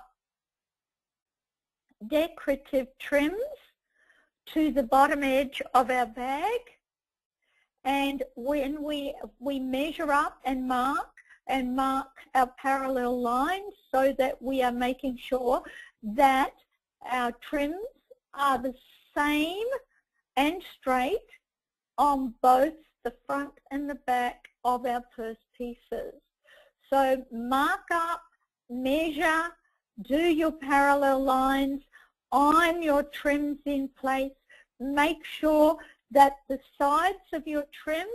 decorative trims to the bottom edge of our bag, and when we measure up and mark our parallel lines so that we are making sure that our trims are the same and straight on both the front and the back of our purse pieces. So mark up, measure, do your parallel lines, iron your trims in place, make sure that the sides of your trims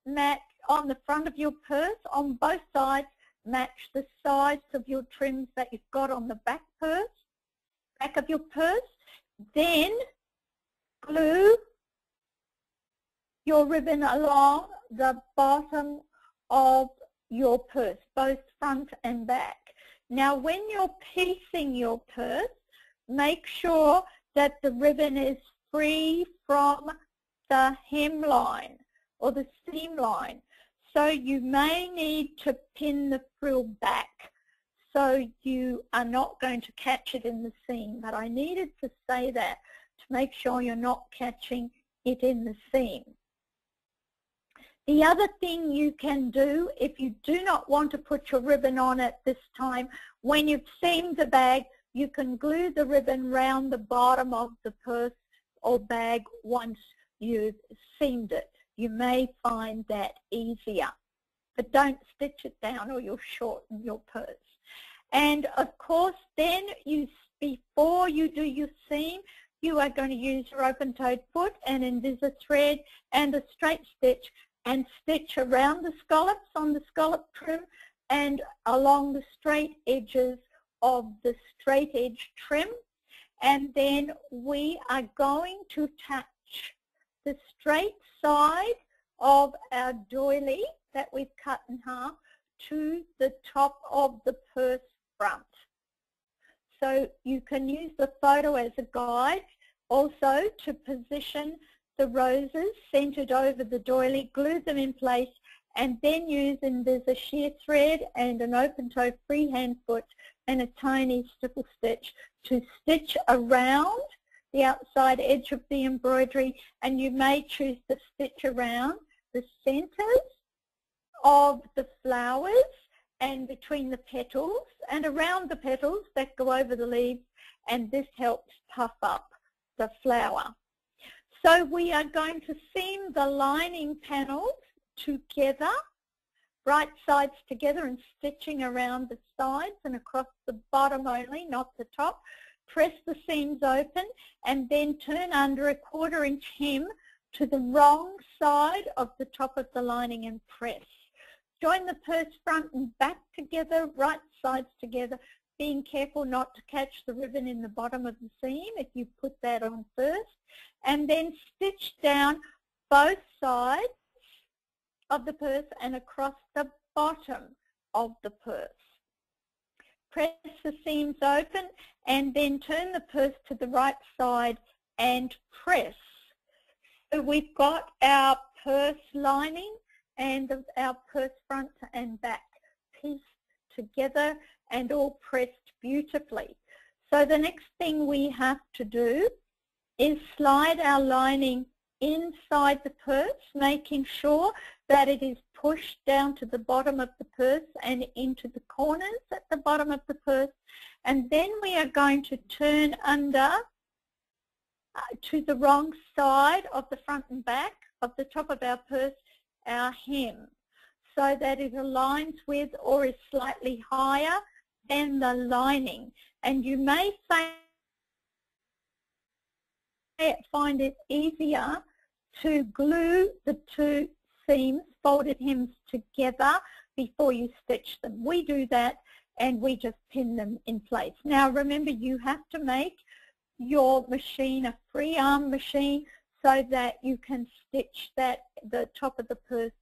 match on the front of your purse, on both sides, match the sides of your trims that you've got on the back of your purse. Then glue your ribbon along the bottom of your purse, both front and back. Now when you're piecing your purse, make sure that the ribbon is free from the hemline or the seam line. So you may need to pin the frill back so you are not going to catch it in the seam. But I needed to say that to make sure you're not catching it in the seam. The other thing you can do, if you do not want to put your ribbon on at this time, when you've seamed the bag, you can glue the ribbon round the bottom of the purse or bag once you've seamed it. You may find that easier, but don't stitch it down or you'll shorten your purse. And of course, then before you do your seam, you are going to use your open-toed foot and invisa thread and a straight stitch and stitch around the scallops on the scallop trim and along the straight edges of the straight edge trim. And then we are going to touch the straight side of our doily that we've cut in half to the top of the purse front. So you can use the photo as a guide also to position the roses centered over the doily, glue them in place, and then use invisa shear thread and an open-toe freehand foot and a tiny stipple stitch to stitch around the outside edge of the embroidery, and you may choose to stitch around the centers of the flowers and between the petals and around the petals that go over the leaves, and this helps puff up the flower. So we are going to seam the lining panels together, right sides together, and stitching around the sides and across the bottom only, not the top. Press the seams open and then turn under a 1/4 inch hem to the wrong side of the top of the lining and press. Join the purse front and back together, right sides together, being careful not to catch the ribbon in the bottom of the seam if you put that on first, and then stitch down both sides of the purse and across the bottom of the purse. Press the seams open and then turn the purse to the right side and press. So we've got our purse lining and our purse front and back pieced together and all pressed beautifully. So the next thing we have to do is slide our lining inside the purse, making sure that it is pushed down to the bottom of the purse and into the corners at the bottom of the purse. And then we are going to turn under to the wrong side of the front and back of the top of our purse, our hem, so that it aligns with or is slightly higher than the lining. And you may find it easier to glue the two seams, folded hems together before you stitch them. We do that and we just pin them in place. Now remember, you have to make your machine a free arm machine so that you can stitch the top of the purse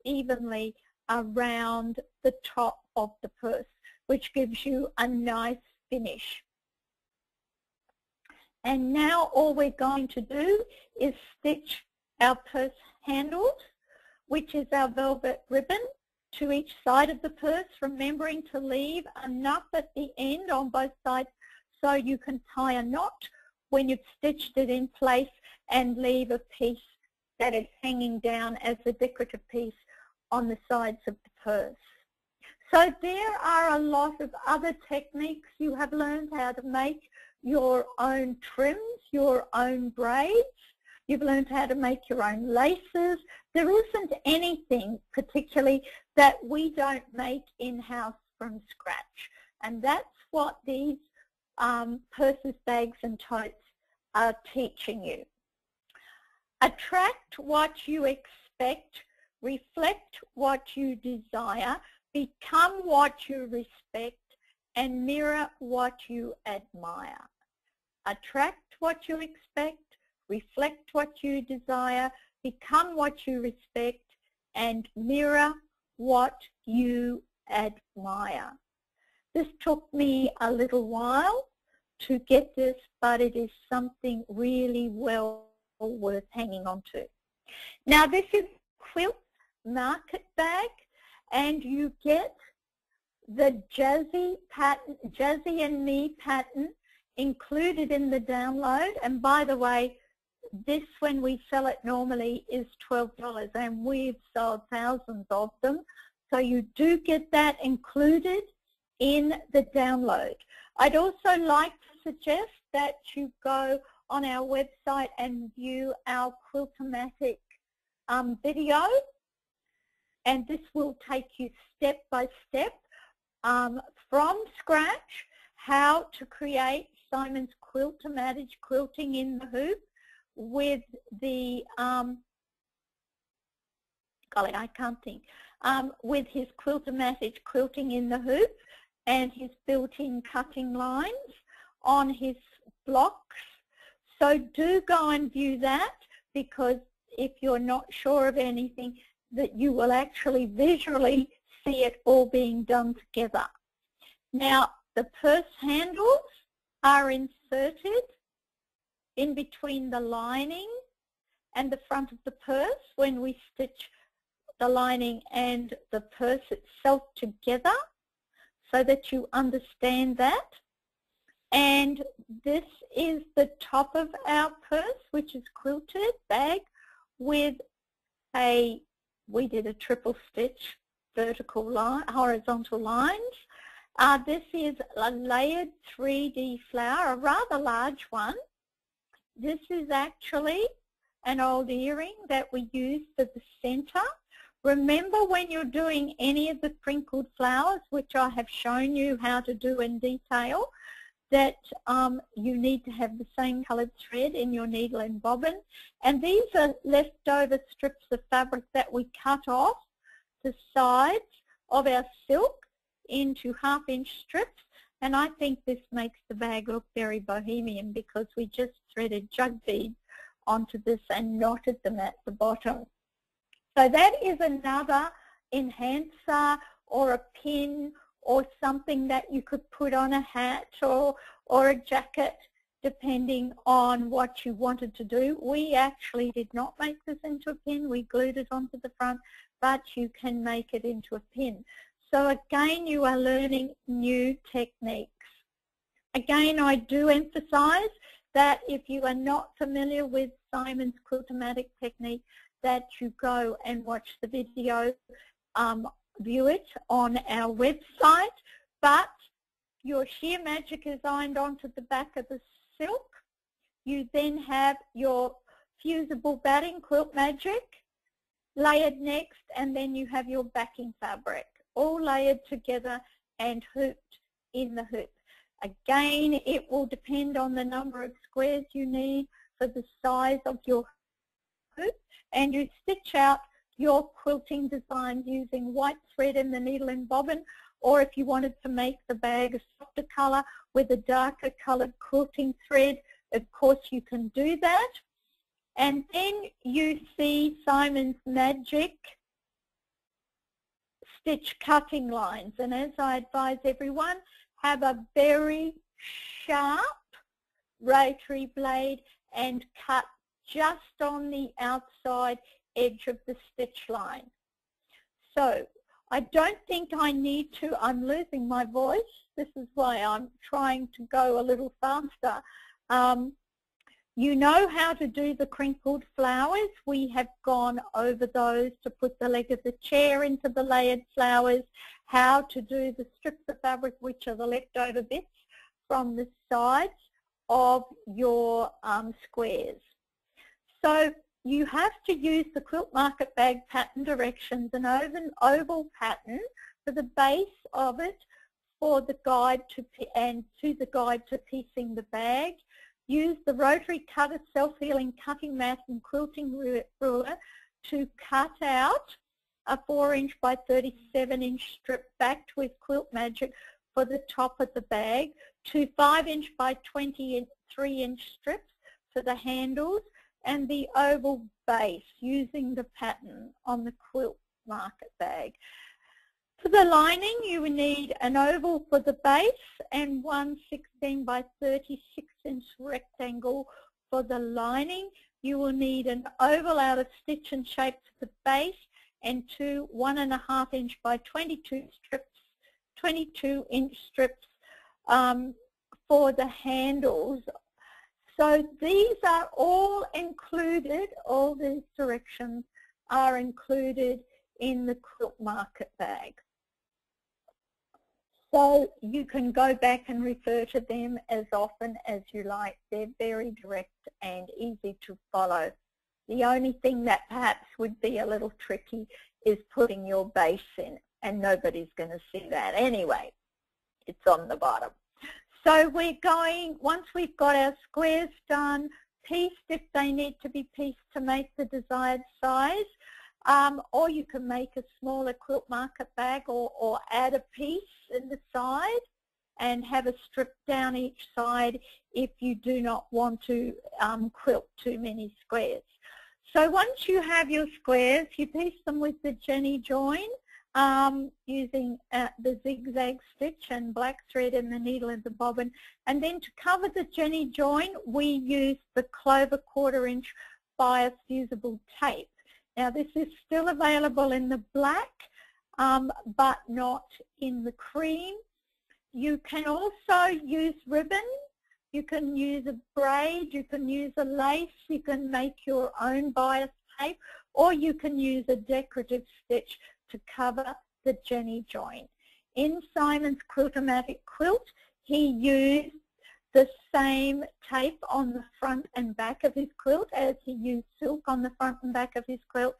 evenly around the top of the purse, which gives you a nice finish. And now all we're going to do is stitch our purse handles, which is our velvet ribbon, to each side of the purse, remembering to leave enough at the end on both sides so you can tie a knot when you've stitched it in place and leave a piece that is hanging down as a decorative piece on the sides of the purse. So there are a lot of other techniques. You have learned how to make your own trims, your own braids. You've learned how to make your own laces. There isn't anything particularly that we don't make in-house from scratch. And that's what these purses, bags and totes are teaching you. Attract what you expect, reflect what you desire, become what you respect, and mirror what you admire. Attract what you expect, reflect what you desire, become what you respect, and mirror what you admire. This took me a little while to get this, but it is something really well worth hanging on to. Now this is Quilt Market Bag, and you get the Jazzy and Me pattern included in the download. And by the way, this, when we sell it normally, is $12, and we've sold thousands of them. So you do get that included in the download. I'd also like to suggest that you go on our website and view our Quiltomatic video, and this will take you step by step from scratch how to create Simon's Quiltomatic quilting in the hoop with the golly, I can't think, with his Quiltomatic quilting in the hoop and his built-in cutting lines on his blocks. So do go and view that, because if you're not sure of anything, that you will actually visually see it all being done together. Now the purse handles are inserted in between the lining and the front of the purse when we stitch the lining and the purse itself together, so that you understand that. And this is the top of our purse, which is quilted bag with a, we did a triple stitch vertical line, horizontal lines. This is a layered 3D flower, a rather large one. This is actually an old earring that we use for the center. Remember, when you're doing any of the crinkled flowers, which I have shown you how to do in detail, that you need to have the same coloured thread in your needle and bobbin. And these are leftover strips of fabric that we cut off the sides of our silk into half-inch strips. And I think this makes the bag look very bohemian, because we just threaded jug beads onto this and knotted them at the bottom. So that is another enhancer or a pin or something that you could put on a hat or a jacket, depending on what you wanted to do. We actually did not make this into a pin. We glued it onto the front, but you can make it into a pin. So again, you are learning new techniques. Again, I do emphasize that if you are not familiar with Simon's Quiltomatic technique, that you go and watch the video, view it on our website. But your sheer magic is ironed onto the back of the silk. You then have your fusible batting, Quilt Magic, layered next, and then you have your backing fabric, all layered together and hooped in the hoop. Again, it will depend on the number of squares you need for the size of your hoop, and you stitch out your quilting design using white thread in the needle and bobbin, or if you wanted to make the bag a softer colour with a darker coloured quilting thread, of course you can do that. And then you see Simon's magic stitch cutting lines, and as I advise everyone, have a very sharp rotary blade and cut just on the outside edge of the stitch line. So I don't think I need to, I'm losing my voice, this is why I'm trying to go a little faster. You know how to do the crinkled flowers. We have gone over those, to put the leg of the chair into the layered flowers, how to do the strips of fabric, which are the leftover bits from the sides of your squares. So you have to use the Quilt Market Bag pattern directions, an oval pattern for the base of it, for the guide to the guide to piecing the bag. Use the rotary cutter, self-healing cutting mat and quilting ruler to cut out a 4" by 37" strip backed with Quilt Magic for the top of the bag, 2 5" by 23" strips for the handles, and the oval base using the pattern on the Quilt Market Bag. For the lining, you will need an oval for the base and one 16 by 36 inch rectangle for the lining. You will need an oval out of stitch and shape for the base and two 1.5 inch by 22 inch strips for the handles. So these are all included, all these directions are included in the Quilt Market Bag. So you can go back and refer to them as often as you like. They're very direct and easy to follow. The only thing that perhaps would be a little tricky is putting your base in, and nobody's going to see that anyway. It's on the bottom. So we're going, once we've got our squares done, pieced if they need to be pieced to make the desired size, or you can make a smaller Quilt Market Bag or add a piece in the side and have a strip down each side if you do not want to quilt too many squares. So once you have your squares, you piece them with the Jenny join using the zigzag stitch and black thread and the needle and the bobbin. And then to cover the Jenny join, we use the Clover 1/4 inch bias fusible tape. Now this is still available in the black, but not in the cream. You can also use ribbon, you can use a braid, you can use a lace, you can make your own bias tape, or you can use a decorative stitch to cover the Jenny join. In Simon's Quiltomatic quilt, he used the same tape on the front and back of his quilt as he used silk on the front and back of his quilt.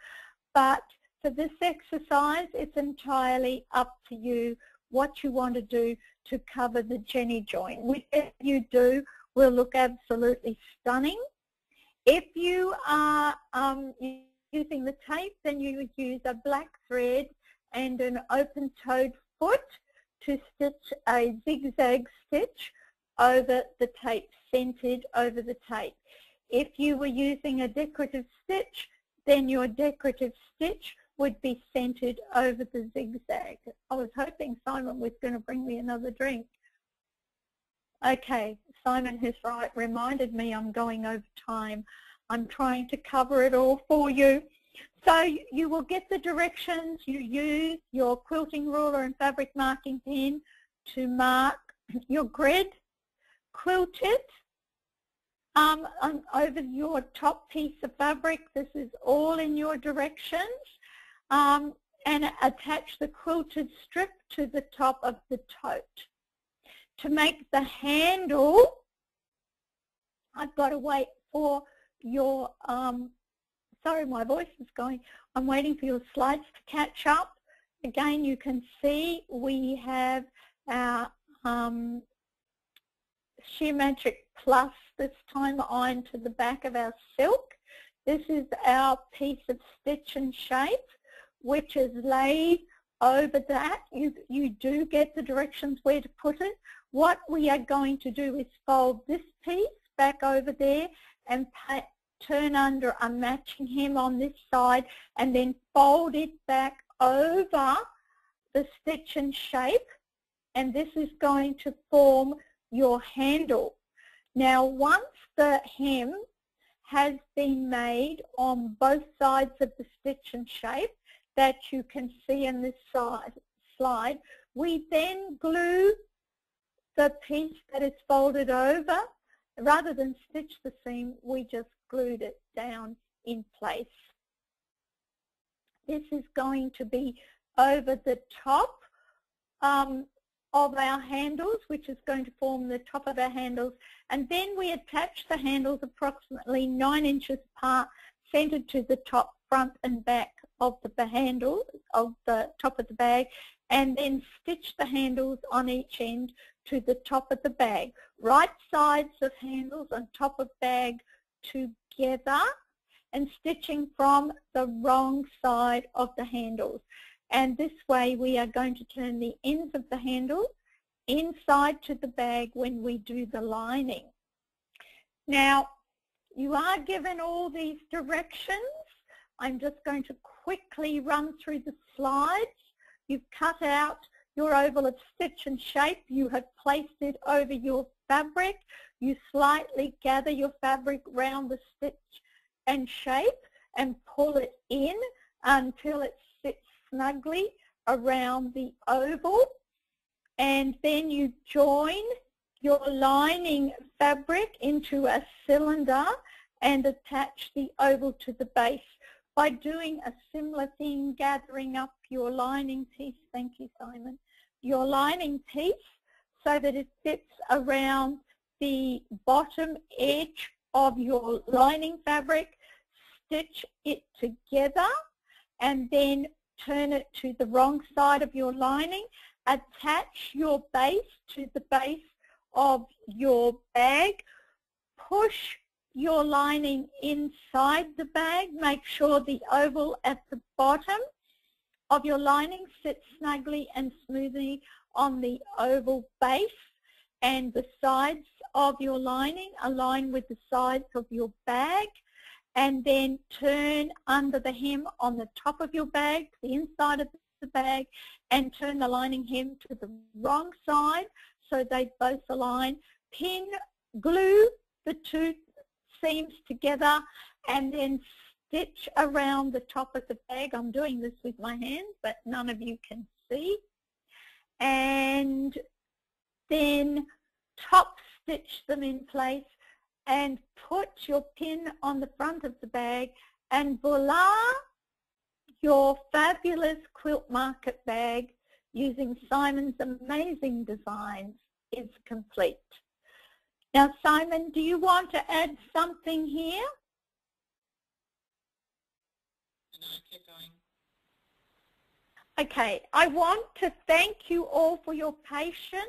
But for this exercise, it's entirely up to you what you want to do to cover the Jenny join. Whichever you do will look absolutely stunning. If you are using the tape, then you would use a black thread and an open-toed foot to stitch a zigzag stitch over the tape, centered over the tape. If you were using a decorative stitch, then your decorative stitch would be centered over the zigzag. I was hoping Simon was going to bring me another drink. Okay, Simon has reminded me I'm going over time. I'm trying to cover it all for you. So you will get the directions. You use your quilting ruler and fabric marking pen to mark your grid. Quilt it over your top piece of fabric. This is all in your directions. And attach the quilted strip to the top of the tote. To make the handle, I've got to wait for your, sorry, my voice is going. I'm waiting for your slides to catch up. Again, you can see we have our Sheer Magic Plus this time on to the back of our silk. This is our piece of stitch and shape, which is laid over that. You do get the directions where to put it. What we are going to do is fold this piece back over there and turn under a matching hem on this side and then fold it back over the stitch and shape, and this is going to form your handle. Now once the hem has been made on both sides of the stitch and shape that you can see in this slide, we then glue the piece that is folded over. Rather than stitch the seam, we just glued it down in place. This is going to be over the top of our handles, which is going to form the top of our handles, and then we attach the handles approximately 9 inches apart, centered to the top, front and back of the handle of the top of the bag, and then stitch the handles on each end to the top of the bag. Right sides of handles on top of bag together, and stitching from the wrong side of the handles. And this way we are going to turn the ends of the handle inside to the bag when we do the lining. Now, you are given all these directions. I'm just going to quickly run through the slides. You've cut out your oval of stitch and shape. You have placed it over your fabric. You slightly gather your fabric round the stitch and shape and pull it in until it sits snugly around the oval. And then you join your lining fabric into a cylinder and attach the oval to the base by doing a similar thing, gathering up your lining piece, thank you Simon, your lining piece so that it fits around the bottom edge of your lining fabric, stitch it together and then turn it to the wrong side of your lining, attach your base to the base of your bag, push your lining inside the bag, make sure the oval at the bottom of your lining sits snugly and smoothly on the oval base, and the sides of your lining align with the sides of your bag, and then turn under the hem on the top of your bag, the inside of the bag, and turn the lining hem to the wrong side so they both align. Pin, glue the two seams together and then stitch around the top of the bag. I'm doing this with my hands, but none of you can see. And then top stitch them in place and put your pin on the front of the bag, and voila, your fabulous Quilt Market bag using Simon's amazing designs is complete. Now Simon, do you want to add something here? No, keep going. Okay, I want to thank you all for your patience.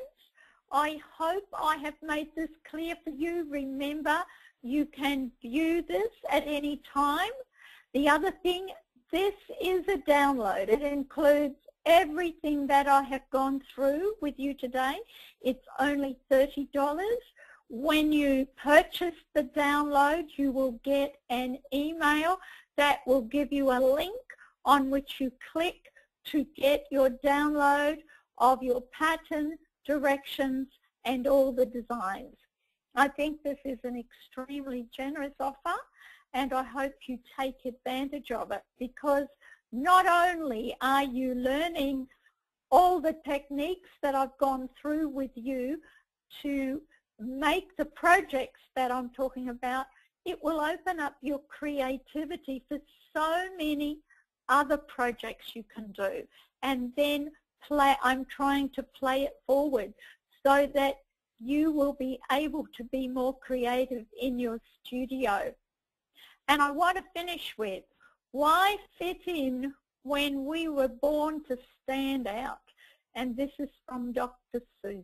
I hope I have made this clear for you. Remember, you can view this at any time. The other thing, this is a download. It includes everything that I have gone through with you today. It's only $30. When you purchase the download, you will get an email that will give you a link on which you click to get your download of your pattern, directions, and all the designs. I think this is an extremely generous offer, and I hope you take advantage of it, because not only are you learning all the techniques that I've gone through with you to make the projects that I'm talking about, it will open up your creativity for so many other projects you can do. And then I'm trying to play it forward so that you will be able to be more creative in your studio. And I want to finish with, why fit in when we were born to stand out? And this is from Dr. Seuss.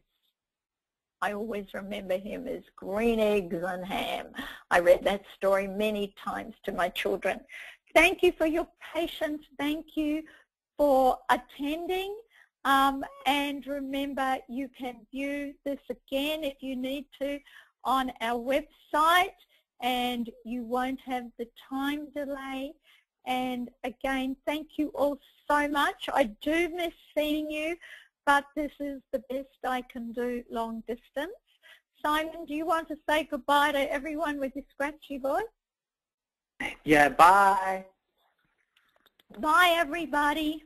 I always remember him as green eggs and ham. I read that story many times to my children. Thank you for your patience. Thank you for attending. And remember, you can view this again if you need to on our website, and you won't have the time delay. And again, thank you all so much. I do miss seeing you, but this is the best I can do long distance. Simon, do you want to say goodbye to everyone with your scratchy voice? Yeah, bye. Bye, everybody.